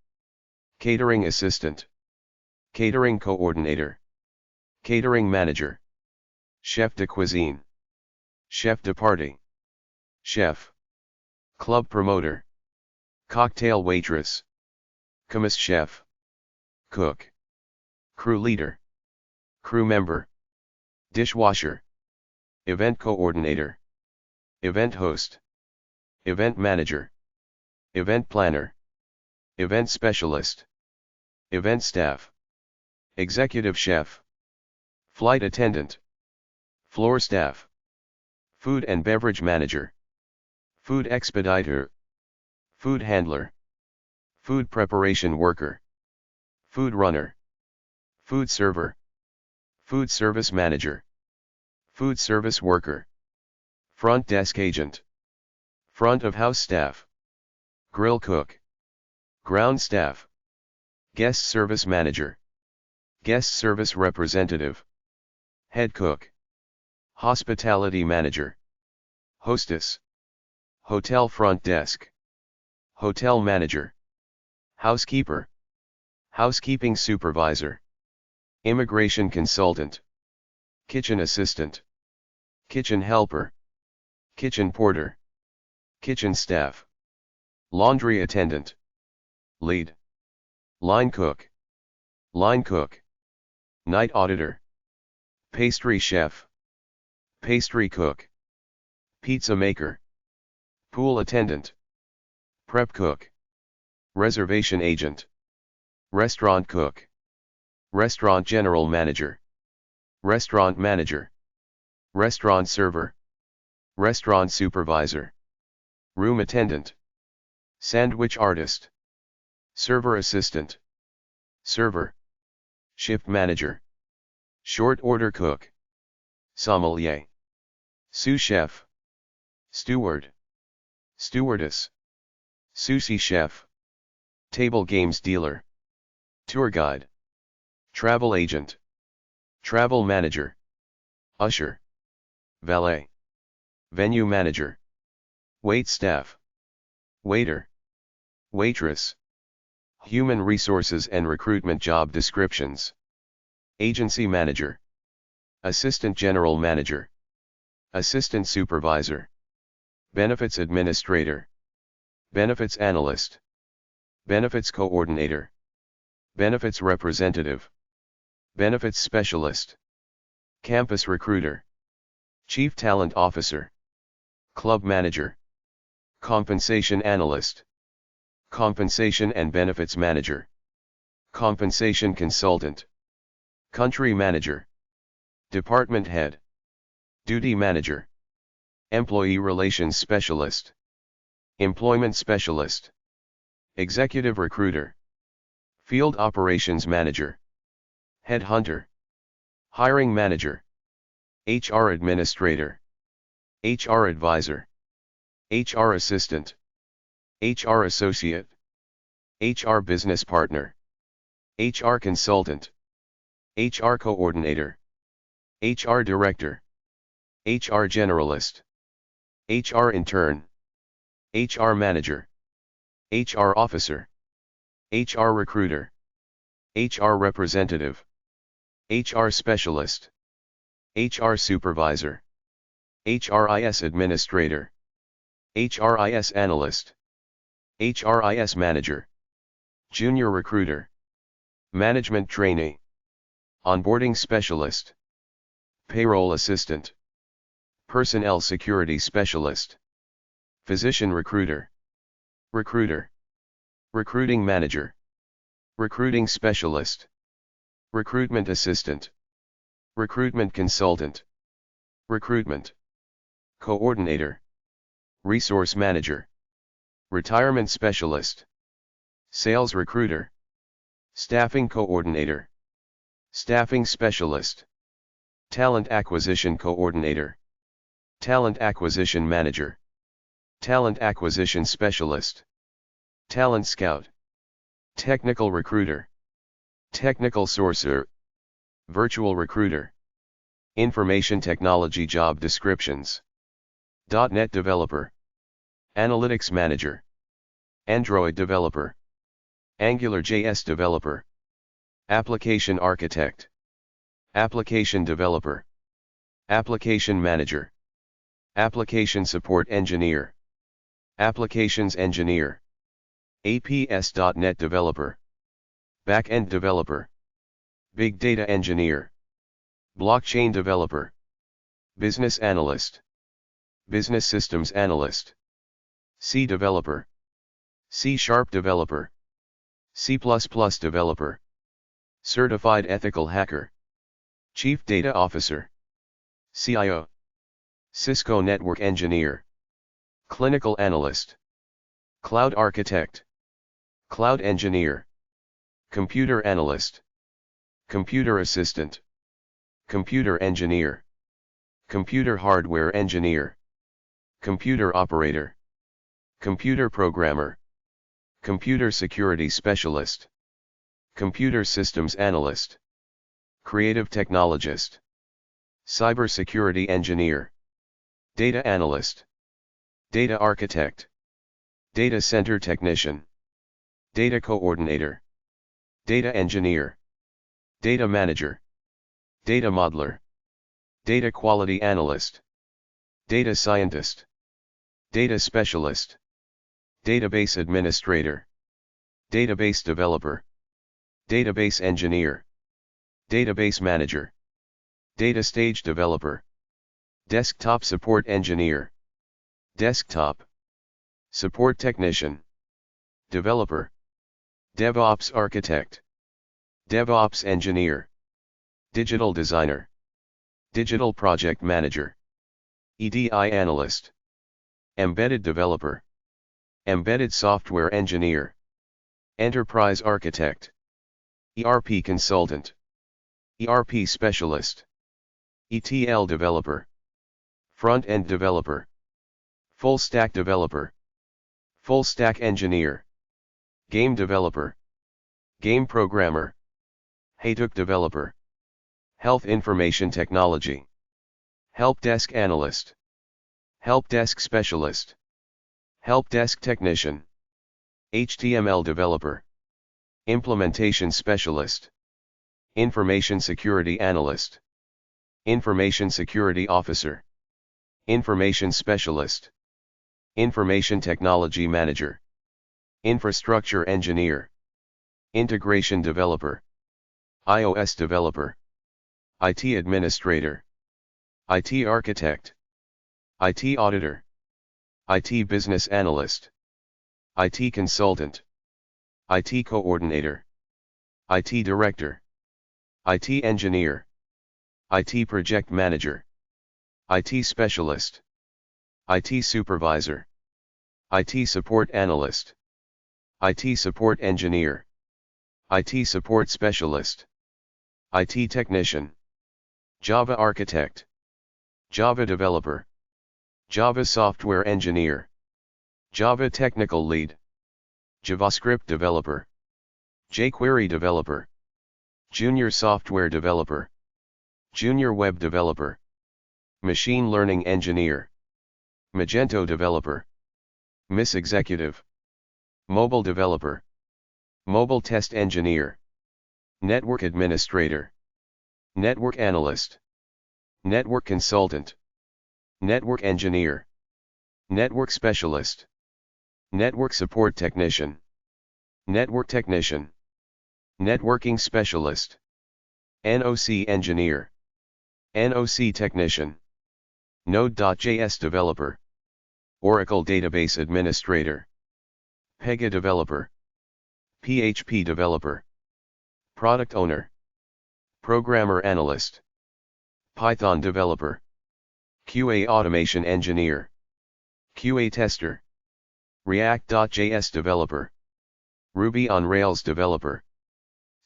Catering assistant. Catering coordinator. Catering manager. Chef de cuisine. Chef de partie. Chef. Club promoter. Cocktail waitress. Commis chef. Cook. Crew leader. Crew member. Dishwasher. Event coordinator. Event host. Event manager. Event planner. Event specialist. Event staff. Executive chef. Flight attendant. Floor staff. Food and beverage manager. Food expediter. Food handler. Food preparation worker. Food runner. Food server. Food service manager. Food service worker. Front desk agent. Front of house staff. Grill cook. Ground staff. Guest service manager. Guest service representative. Head cook. Hospitality manager. Hostess. Hotel front desk. Hotel manager. Housekeeper. Housekeeping supervisor. Immigration consultant. Kitchen assistant. Kitchen helper. Kitchen porter. Kitchen staff. Laundry attendant. Lead. Line cook. Line cook. Night auditor. Pastry chef. Pastry cook. Pizza maker. Pool attendant. Prep cook. Reservation agent. Restaurant cook. Restaurant general manager. Restaurant manager. Restaurant server. Restaurant supervisor. Room attendant. Sandwich artist. Server assistant. Server. Shift manager. Short order cook. Sommelier. Sous chef. Steward. Stewardess. Sushi chef. Table games dealer. Tour guide. Travel agent. Travel manager. Usher. Valet. Venue manager. Wait staff. Waiter. Waitress. Human resources and recruitment job descriptions. Agency manager. Assistant general manager. Assistant supervisor. Benefits administrator. Benefits analyst. Benefits coordinator. Benefits representative. Benefits specialist. Campus recruiter. Chief talent officer. Club manager. Compensation analyst. Compensation and benefits manager. Compensation consultant. Country manager. Department head. Duty manager. Employee relations specialist. Employment specialist. Executive recruiter. Field operations manager. Headhunter. Hiring manager. HR administrator. HR advisor. HR assistant. HR associate. HR business partner. HR consultant. HR coordinator. HR director. HR generalist. HR intern. HR manager. HR officer. HR recruiter. HR representative. HR specialist. HR supervisor. HRIS administrator. HRIS analyst. HRIS manager. Junior recruiter. Management trainee. Onboarding specialist. Payroll assistant. Personnel security specialist. Physician recruiter. Recruiter. Recruiting manager. Recruiting specialist. Recruitment assistant. Recruitment consultant. Recruitment coordinator. Resource manager. Retirement specialist. Sales recruiter. Staffing coordinator. Staffing specialist. Talent acquisition coordinator. Talent acquisition manager. Talent acquisition specialist. Talent scout. Technical recruiter. Technical sourcer. Virtual recruiter. Information technology job descriptions. .NET developer. Analytics manager. Android developer. AngularJS developer. Application architect. Application developer. Application manager. Application support engineer. Applications engineer. APS.NET developer. Backend developer. Big data engineer. Blockchain developer. Business analyst. Business systems analyst. C developer. C# developer. C++ developer. Certified ethical hacker. Chief data officer. CIO. Cisco network engineer. Clinical analyst. Cloud architect. Cloud engineer. Computer analyst. Computer assistant. Computer engineer. Computer hardware engineer. Computer operator. Computer programmer. Computer security specialist. Computer systems analyst. Creative technologist. Cybersecurity engineer. Data analyst. Data architect. Data center technician. Data coordinator. Data engineer. Data manager. Data modeler. Data quality analyst. Data scientist. Data specialist. Database administrator. Database developer. Database engineer. Database manager. Data stage developer. Desktop support engineer. Desktop support technician. Developer. DevOps architect. DevOps engineer. Digital designer. Digital project manager. EDI analyst. Embedded developer. Embedded software engineer. Enterprise architect. ERP consultant. ERP specialist. ETL developer. Front-end developer. Full stack developer. Full stack engineer. Game developer. Game programmer. HATUC developer. Health information technology. Help desk analyst. Help desk specialist. Help desk technician. HTML developer. Implementation specialist. Information security analyst. Information security officer. Information specialist. Information technology manager. Infrastructure engineer. Integration developer. iOS developer. IT administrator. IT architect. IT auditor. IT business analyst. IT consultant. IT coordinator. IT director. IT engineer. IT project manager. IT specialist. IT supervisor. IT support analyst. IT support engineer. IT support specialist. IT technician. Java architect. Java developer. Java software engineer. Java technical lead. JavaScript developer. jQuery developer. Junior software developer. Junior web developer. Machine learning engineer. Magento developer. MIS executive. Mobile developer. Mobile test engineer. Network administrator. Network analyst. Network consultant. Network engineer. Network specialist. Network support technician. Network technician. Networking specialist. NOC engineer. NOC technician. Node.js developer. Oracle database administrator. Pega developer. PHP developer. Product owner. Programmer analyst. Python developer. QA automation engineer. QA tester. React.js developer. Ruby on Rails developer.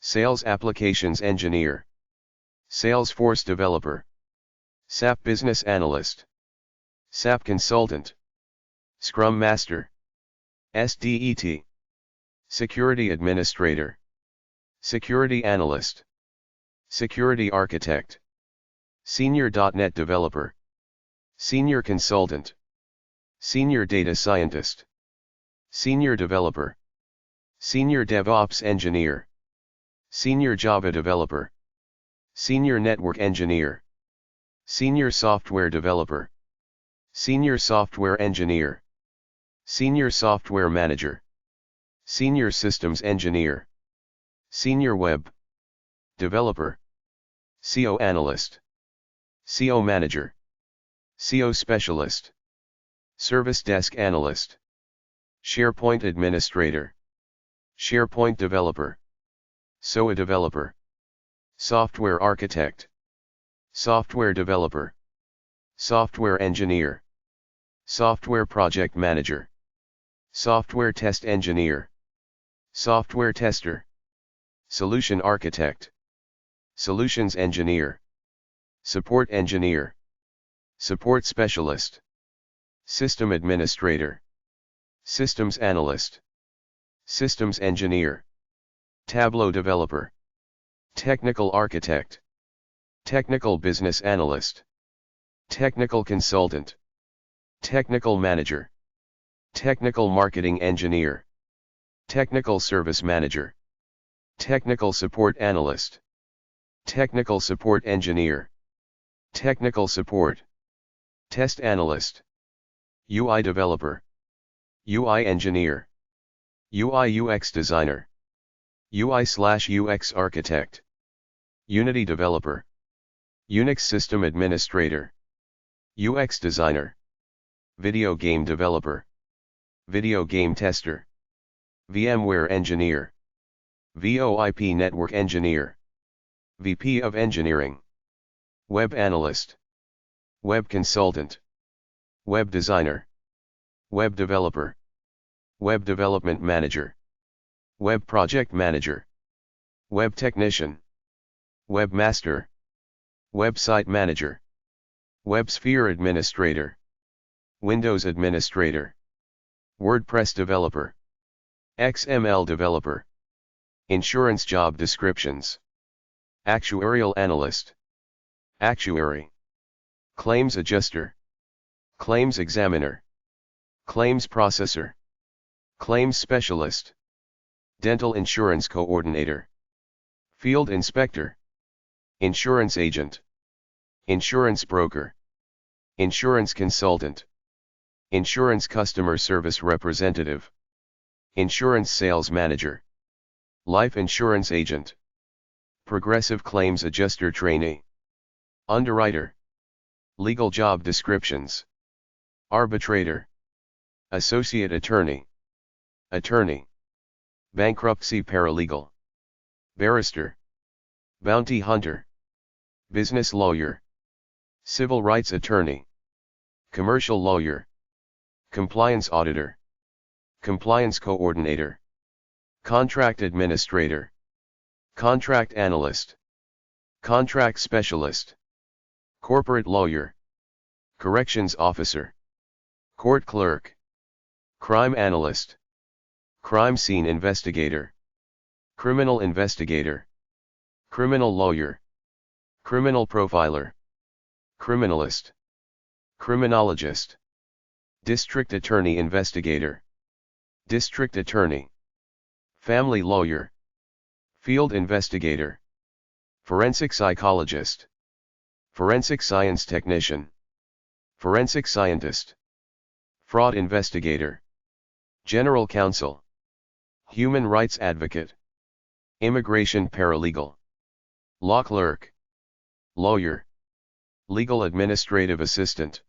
Sales applications engineer. Salesforce developer, SAP business analyst, SAP consultant, Scrum master, SDET, security administrator, security analyst, security architect, senior .NET developer, senior consultant, senior data scientist, senior developer, senior DevOps engineer, senior Java developer, senior network engineer, senior software developer, senior software engineer, senior software manager, senior systems engineer, senior web developer, SEO analyst, SEO manager, SEO specialist, service desk analyst, SharePoint administrator, SharePoint developer, SOA developer, software architect, software developer, software engineer, software project manager, software test engineer, software tester, solution architect, solutions engineer, support engineer, support specialist, system administrator, systems analyst, systems engineer, Tableau developer, technical architect, technical business analyst, technical consultant, technical manager, technical marketing engineer, technical service manager, technical support analyst, technical support engineer, technical support, test analyst, UI developer, UI engineer, UI UX designer, UI/UX architect, Unity developer, Unix system administrator, UX designer, video game developer, video game tester, VMware engineer, VoIP network engineer, VP of engineering, web analyst, web consultant, web designer, web developer, web development manager, web project manager, web technician, webmaster, website manager, WebSphere administrator, Windows administrator, WordPress developer, XML developer, insurance job descriptions, actuarial analyst, actuary, claims adjuster, claims examiner, claims processor, claims specialist, dental insurance coordinator, field inspector, insurance agent, insurance broker, insurance consultant, insurance customer service representative, insurance sales manager, life insurance agent, progressive claims adjuster trainee, underwriter, legal job descriptions, arbitrator, associate attorney, attorney, bankruptcy paralegal, barrister, bounty hunter, business lawyer, civil rights attorney, commercial lawyer, compliance auditor, compliance coordinator, contract administrator, contract analyst, contract specialist, corporate lawyer, corrections officer, court clerk, crime analyst, crime scene investigator, criminal investigator, criminal lawyer, criminal profiler, criminalist, criminologist, district attorney investigator, district attorney, family lawyer, field investigator, forensic psychologist, forensic science technician, forensic scientist, fraud investigator, general counsel, human rights advocate, immigration paralegal, law clerk, lawyer, legal administrative assistant,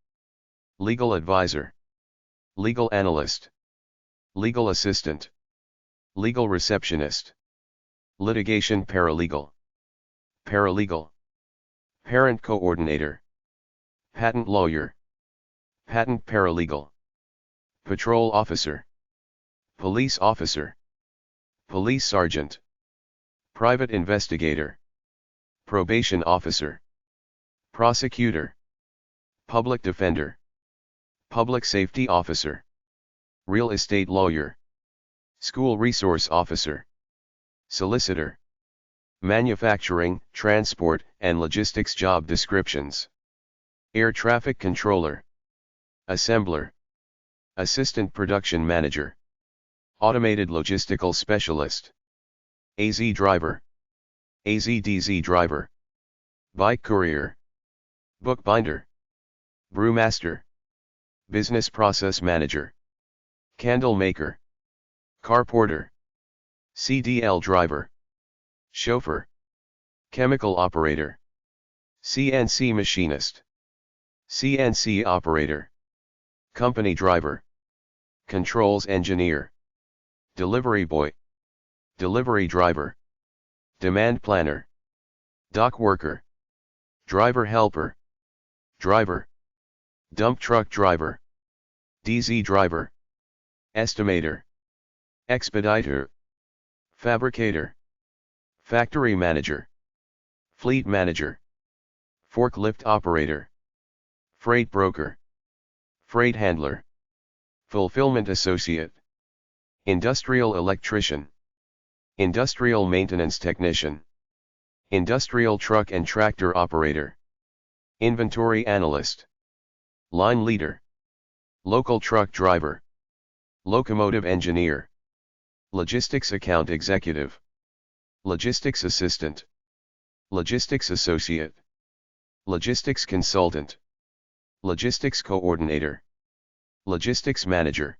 legal advisor, legal analyst, legal assistant, legal receptionist, litigation paralegal, paralegal, parent coordinator, patent lawyer, patent paralegal, patrol officer, police officer, police sergeant, private investigator, probation officer, prosecutor, public defender, public safety officer, real estate lawyer, school resource officer, solicitor, manufacturing, transport, and logistics job descriptions, air traffic controller, assembler, assistant production manager, automated logistical specialist, AZ driver, AZDZ driver, bike courier, bookbinder, brewmaster, business process manager, candle maker, car porter, CDL driver, chauffeur, chemical operator, CNC machinist, CNC operator, company driver, controls engineer, delivery boy, delivery driver, demand planner, dock worker, driver helper, driver, dump truck driver, DZ driver, estimator, expediter, fabricator, factory manager, fleet manager, forklift operator, freight broker, freight handler, fulfillment associate, industrial electrician, industrial maintenance technician, industrial truck and tractor operator, inventory analyst, line leader, local truck driver, locomotive engineer, logistics account executive, logistics assistant, logistics associate, logistics consultant, logistics coordinator, logistics manager,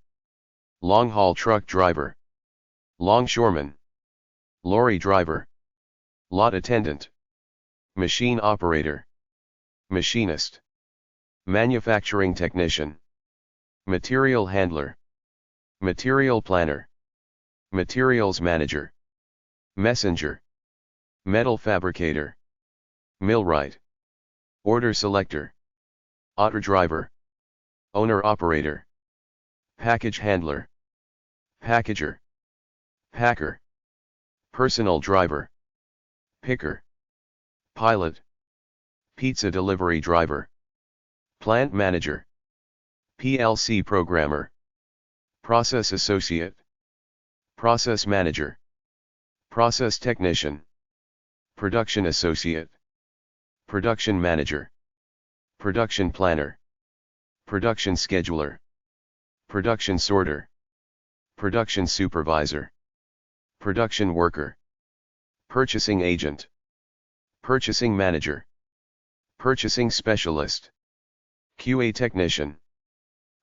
long-haul truck driver, longshoreman, lorry driver, lot attendant, machine operator, machinist, manufacturing technician, material handler, material planner, materials manager, messenger, metal fabricator, millwright, order selector, auto driver, owner operator, package handler, packager, packer, personal driver, picker, pilot, pizza delivery driver, plant manager, PLC programmer, process associate, process manager, process technician, production associate, production manager, production planner, production scheduler, production sorter, production supervisor, production worker, purchasing agent, purchasing manager, purchasing specialist, QA technician,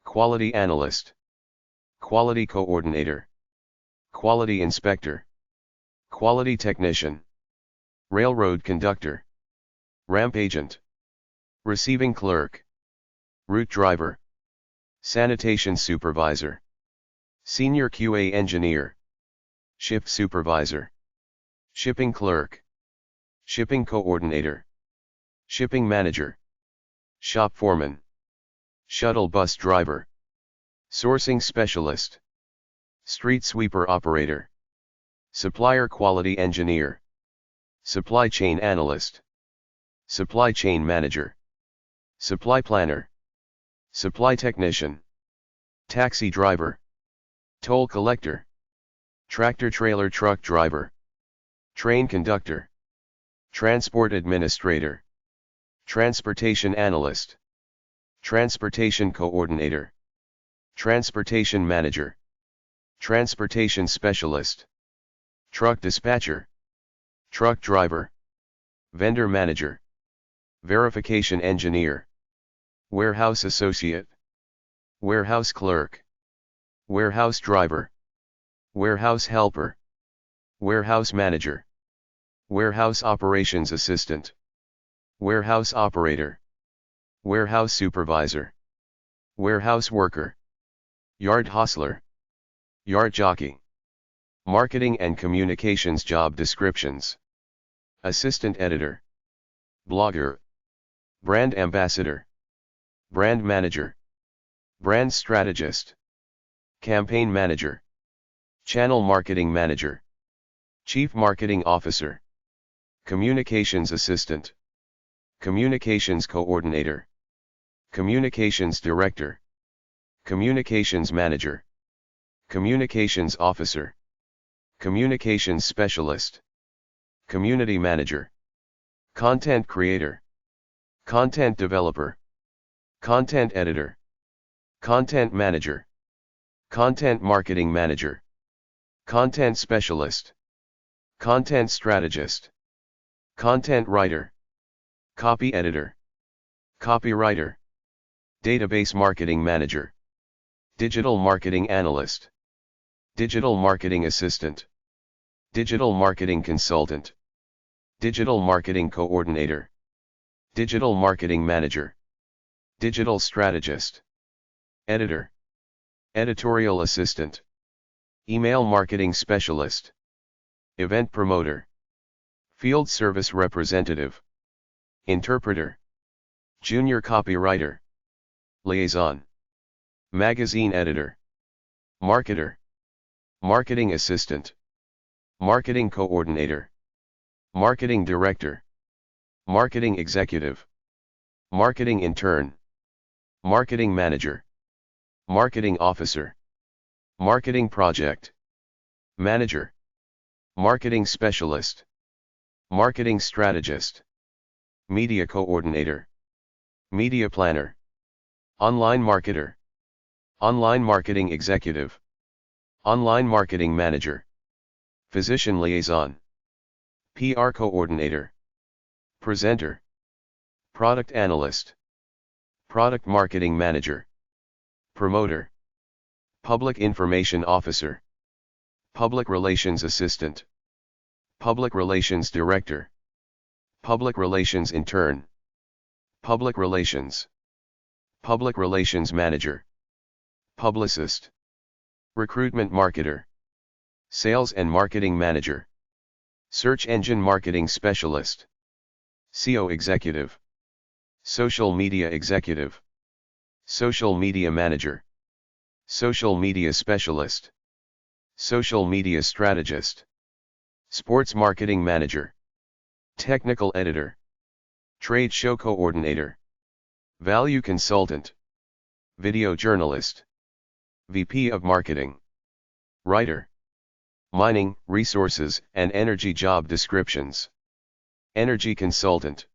quality analyst, quality coordinator, quality inspector, quality technician, railroad conductor, ramp agent, receiving clerk, route driver, sanitation supervisor, senior QA engineer, shift supervisor, shipping clerk, shipping coordinator, shipping manager, shop foreman, shuttle bus driver, sourcing specialist, street sweeper operator, supplier quality engineer, supply chain analyst, supply chain manager, supply planner, supply technician, taxi driver, toll collector, tractor trailer truck driver, train conductor, transport administrator, transportation analyst, transportation coordinator, transportation manager, transportation specialist, truck dispatcher, truck driver, vendor manager, verification engineer, warehouse associate, warehouse clerk, warehouse driver, warehouse helper, warehouse manager, warehouse operations assistant, warehouse operator, warehouse supervisor, warehouse worker, yard hostler, yard jockey, marketing and communications job descriptions, assistant editor, blogger, brand ambassador, brand manager, brand strategist, campaign manager, channel marketing manager, chief marketing officer, Communications assistant, communications coordinator, communications director, communications manager, communications officer, communications specialist, community manager, content creator, content developer, content editor, content manager, content marketing manager, content specialist, content strategist, content writer, copy editor, copywriter, database marketing manager, digital marketing analyst, digital marketing assistant, digital marketing consultant, digital marketing coordinator, digital marketing manager, digital strategist, editor, editorial assistant, email marketing specialist, event promoter, field service representative, interpreter, junior copywriter, liaison, magazine editor, marketer, marketing assistant, marketing coordinator, marketing director, marketing executive, marketing intern, marketing manager, marketing officer, marketing project manager, marketing specialist, marketing strategist, media coordinator, media planner, online marketer, online marketing executive, online marketing manager, physician liaison, PR coordinator, presenter, product analyst, product marketing manager, promoter, public information officer, public relations assistant, public relations director, public relations intern, public relations manager, publicist, recruitment marketer, sales and marketing manager, search engine marketing specialist, SEO executive, social media executive, social media manager, social media specialist, social media strategist, sports marketing manager, technical editor, trade show coordinator, value consultant, video journalist, VP of marketing, writer, mining, resources, and energy job descriptions, energy consultant,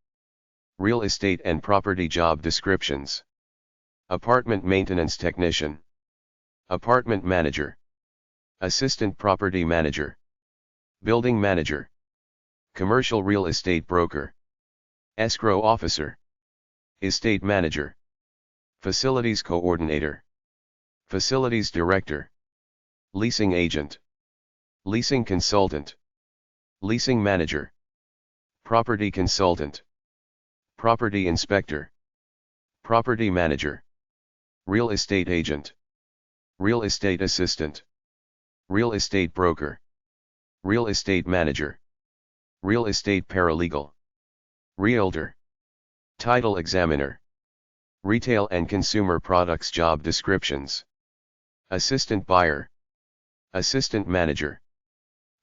real estate and property job descriptions, apartment maintenance technician, apartment manager, assistant property manager, building manager, commercial real estate broker, escrow officer, estate manager, facilities coordinator, facilities director, leasing agent, leasing consultant, leasing manager, property consultant, property inspector, property manager, real estate agent, real estate assistant, real estate broker, real estate manager, real estate paralegal, realtor, title examiner, retail and consumer products job descriptions, assistant buyer, assistant manager,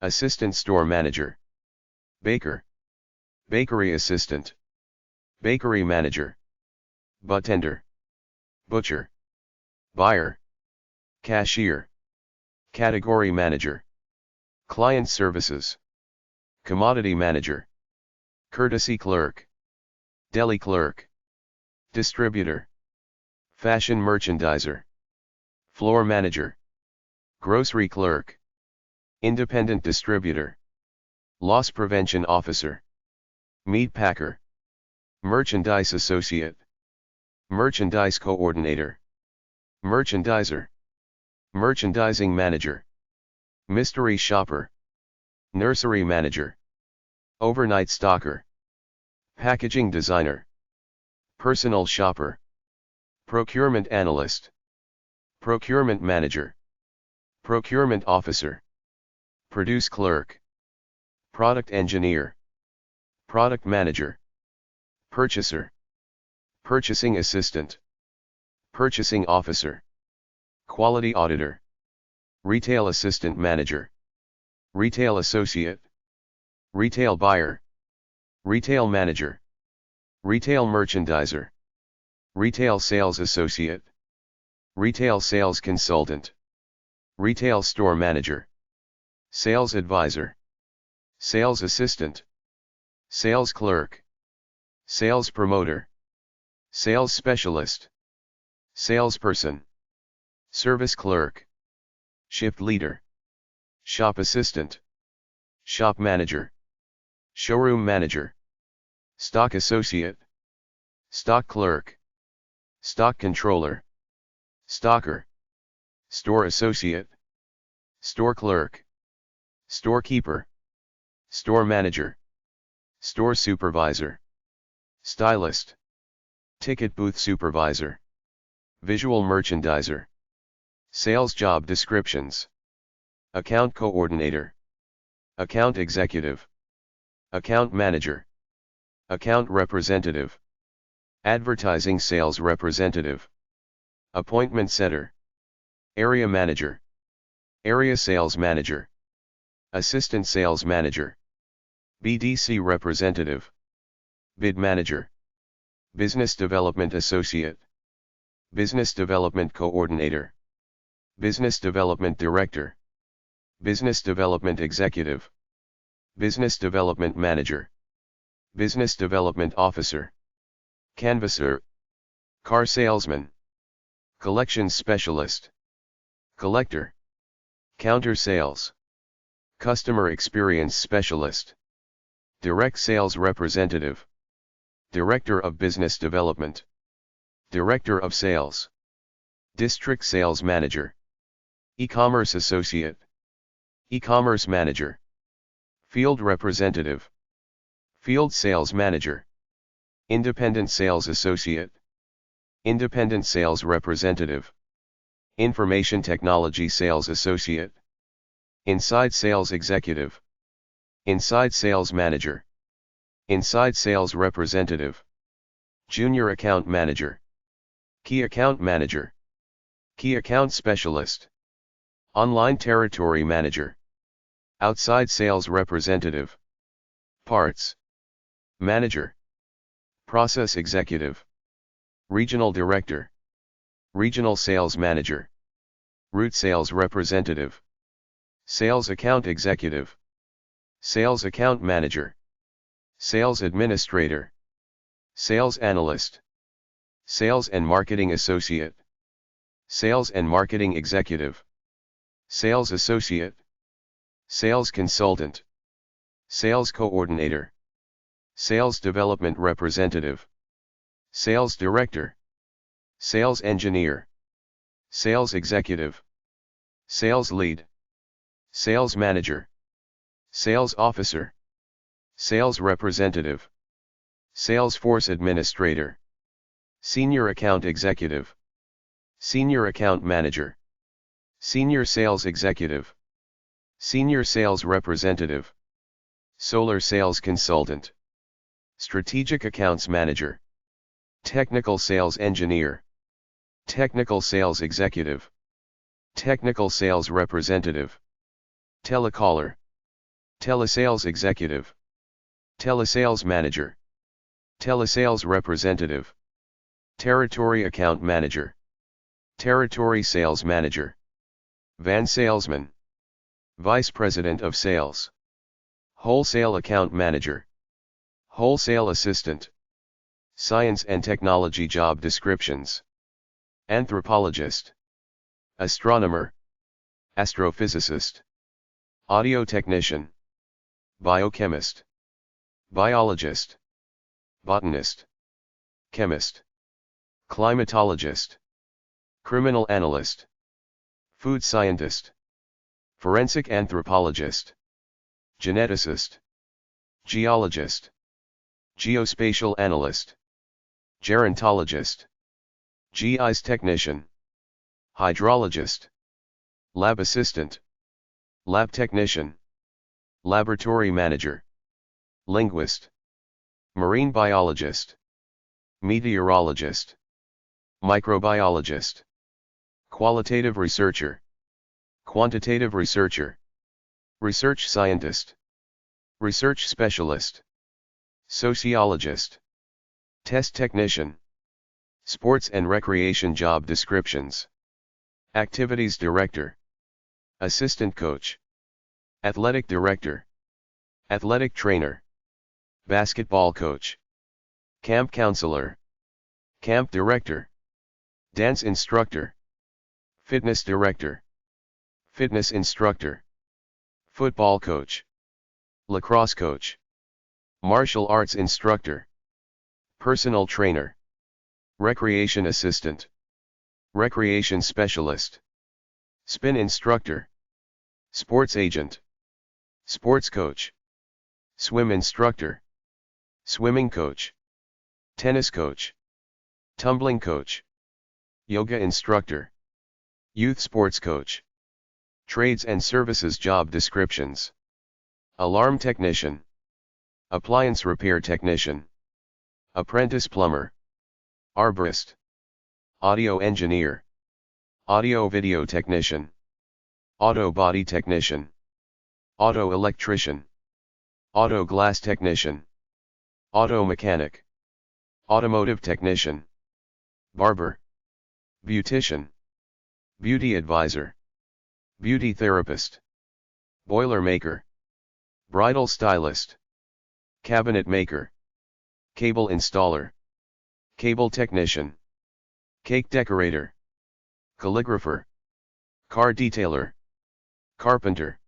assistant store manager, baker, bakery assistant, bakery manager, bartender, butcher, buyer, cashier, category manager, client services, commodity manager, courtesy clerk, deli clerk, distributor, fashion merchandiser, floor manager, grocery clerk, independent distributor, loss prevention officer, meat packer, merchandise associate, merchandise coordinator, merchandiser, merchandising manager, mystery shopper, nursery manager, overnight stocker, packaging designer, personal shopper, procurement analyst, procurement manager, procurement officer, produce clerk, product engineer, product manager, purchaser, purchasing assistant, purchasing officer, quality auditor, retail assistant manager, retail associate, retail buyer, Retail manager, retail merchandiser, retail sales associate, retail sales consultant, retail store manager, sales advisor, sales assistant, sales clerk, sales promoter, sales specialist, salesperson, service clerk, shift leader, shop assistant, shop manager, showroom manager, stock associate, stock clerk, stock controller, stocker, store associate, store clerk, storekeeper, store manager, store supervisor, stylist, ticket booth supervisor, visual merchandiser, sales job descriptions, account coordinator, account executive, account manager, account representative, advertising sales representative, appointment setter, area manager, area sales manager, assistant sales manager, BDC representative, bid manager, business development associate, business development coordinator, business development director, business development executive, business development manager, business development officer, canvasser, car salesman, collections specialist, collector, counter sales, customer experience specialist, direct sales representative, director of business development, director of sales, district sales manager, e-commerce associate, e-commerce manager, field representative, field sales manager, independent sales associate, independent sales representative, information technology sales associate, inside sales executive, inside sales manager, inside sales representative, junior account manager, key account manager, key account specialist, online territory manager, outside sales representative, parts manager, process executive, regional director, regional sales manager, route sales representative, sales account executive, sales account manager, sales administrator, sales analyst, sales and marketing associate, sales and marketing executive, sales associate, sales consultant, sales coordinator, sales development representative, sales director, sales engineer, sales executive, sales lead, sales manager, sales officer, sales representative, sales force administrator, senior account executive, senior account manager, senior sales executive, senior sales representative, solar sales consultant, strategic accounts manager, technical sales engineer, technical sales executive, technical sales representative, telecaller, telesales executive, telesales manager, telesales representative, territory account manager, territory sales manager, van salesman, vice president of sales, wholesale account manager, wholesale assistant, science and technology job descriptions, anthropologist, astronomer, astrophysicist, audio technician, biochemist, biologist, botanist, chemist, climatologist, criminal analyst, food scientist, forensic anthropologist, geneticist, geologist, geospatial analyst, gerontologist, GIS technician, hydrologist, lab assistant, lab technician, laboratory manager, linguist, marine biologist, meteorologist, microbiologist, qualitative researcher, quantitative researcher, research scientist, research specialist, Sociologist. Test technician. Sports and recreation job descriptions. Activities director. Assistant coach. Athletic director. Athletic trainer. Basketball coach. Camp counselor. Camp director. Dance instructor. Fitness director. Fitness instructor. Football coach. Lacrosse coach. Martial arts instructor. Personal trainer. Recreation assistant. Recreation specialist. Spin instructor. Sports agent. Sports coach. Swim instructor. Swimming coach. Tennis coach. Tumbling coach. Yoga instructor. Youth sports coach. Trades and services job descriptions. Alarm technician. Appliance repair technician. Apprentice plumber. Arborist. Audio engineer. Audio video technician. Auto body technician. Auto electrician. Auto glass technician. Auto mechanic. Automotive technician. Barber. Beautician. Beauty advisor. Beauty therapist. Boiler maker. Bridal stylist. Cabinet maker. Cable installer. Cable technician. Cake decorator. Calligrapher. Car detailer. Carpenter.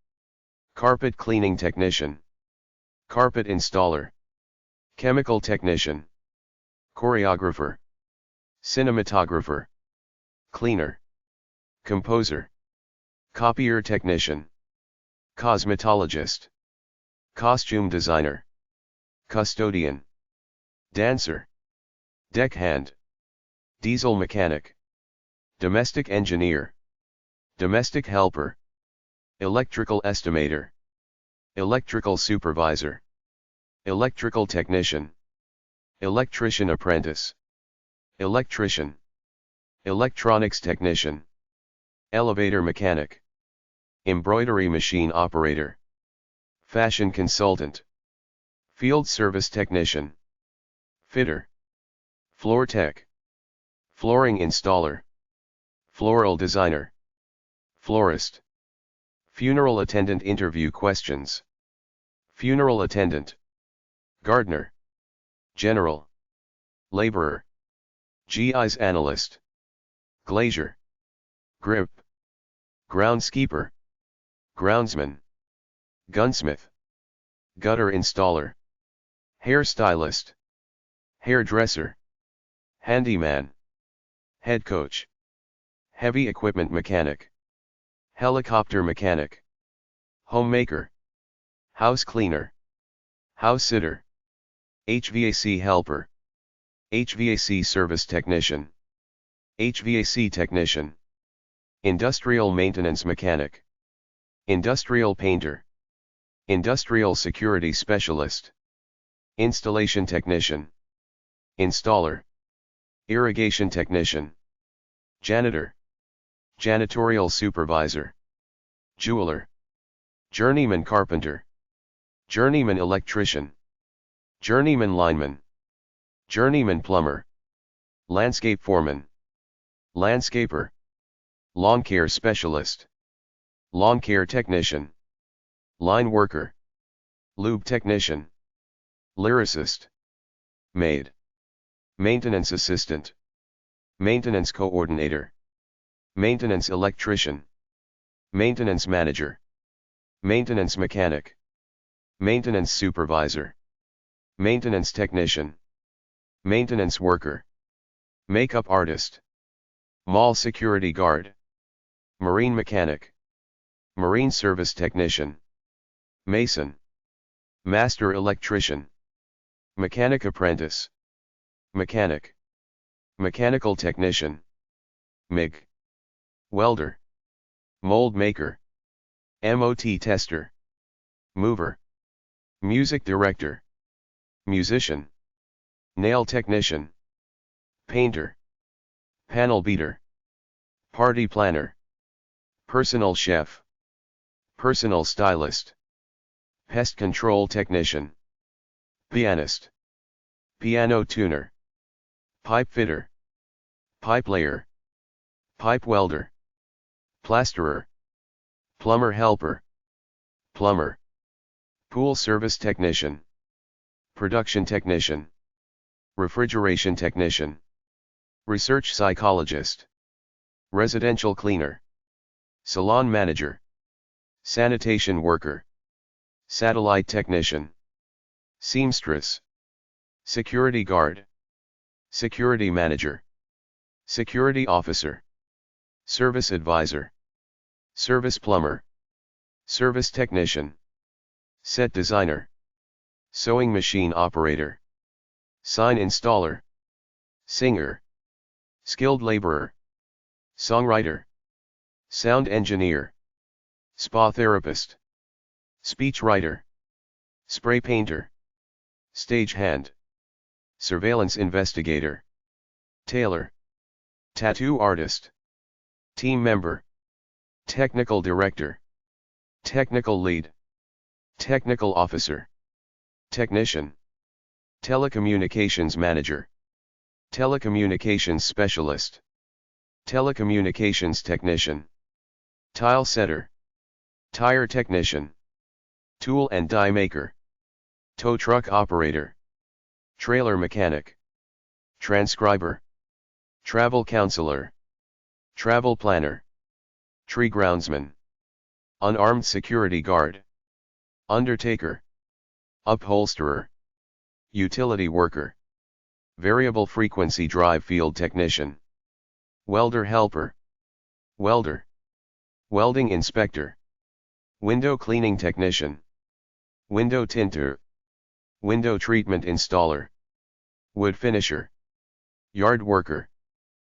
Carpet cleaning technician. Carpet installer. Chemical technician. Choreographer. Cinematographer. Cleaner. Composer. Copier technician. Cosmetologist. Costume designer. Custodian. Dancer. Deckhand. Diesel mechanic. Domestic engineer. Domestic helper. Electrical estimator. Electrical supervisor. Electrical technician. Electrician apprentice. Electrician. Electronics technician. Elevator mechanic. Embroidery machine operator. Fashion consultant. Field service technician. Fitter. Floor tech. Flooring installer. Floral designer. Florist. Funeral attendant interview questions. Funeral attendant. Gardener. General. Laborer. GIS analyst. Glazier. Grip. Groundskeeper. Groundsman. Gunsmith. Gutter installer. Hairstylist. Hairdresser. Handyman. Head coach. Heavy equipment mechanic. Helicopter mechanic. Homemaker. House cleaner. House sitter. HVAC helper. HVAC service technician. HVAC technician. Industrial maintenance mechanic. Industrial painter. Industrial security specialist. Installation technician. Installer. Irrigation technician. Janitor. Janitorial supervisor. Jeweler. Journeyman carpenter. Journeyman electrician. Journeyman lineman. Journeyman plumber. Landscape foreman. Landscaper. Lawn care specialist. Lawn care technician. Line worker. Lube technician. Lyricist. Maid. Maintenance assistant. Maintenance coordinator. Maintenance electrician. Maintenance manager. Maintenance mechanic. Maintenance supervisor. Maintenance technician. Maintenance worker. Makeup artist. Mall security guard. Marine mechanic. Marine service technician. Mason. Master electrician. Mechanic apprentice. Mechanic. Mechanical technician. MIG. Welder. Mold maker. MOT tester. Mover. Music director. Musician. Nail technician. Painter. Panel beater. Party planner. Personal chef. Personal stylist. Pest control technician. pianist, piano tuner, pipe fitter, pipe layer, pipe welder, plasterer, plumber helper, plumber, pool service technician, production technician, refrigeration technician, research psychologist, residential cleaner, salon manager, sanitation worker, satellite technician, seamstress, security guard, security manager, security officer, service advisor, service plumber, service technician, set designer, sewing machine operator, sign installer, singer, skilled laborer, songwriter, sound engineer, spa therapist, speech writer, spray painter, stagehand, surveillance investigator, tailor, tattoo artist, team member, technical director, technical lead, technical officer, technician, telecommunications manager, telecommunications specialist, telecommunications technician, tile setter, tire technician, tool and die maker, tow truck operator, trailer mechanic, transcriber, travel counselor, travel planner, tree groundsman, unarmed security guard, undertaker, upholsterer, utility worker, variable frequency drive field technician, welder helper, welder, welding inspector, window cleaning technician, window tinter, window treatment installer, wood finisher, yard worker,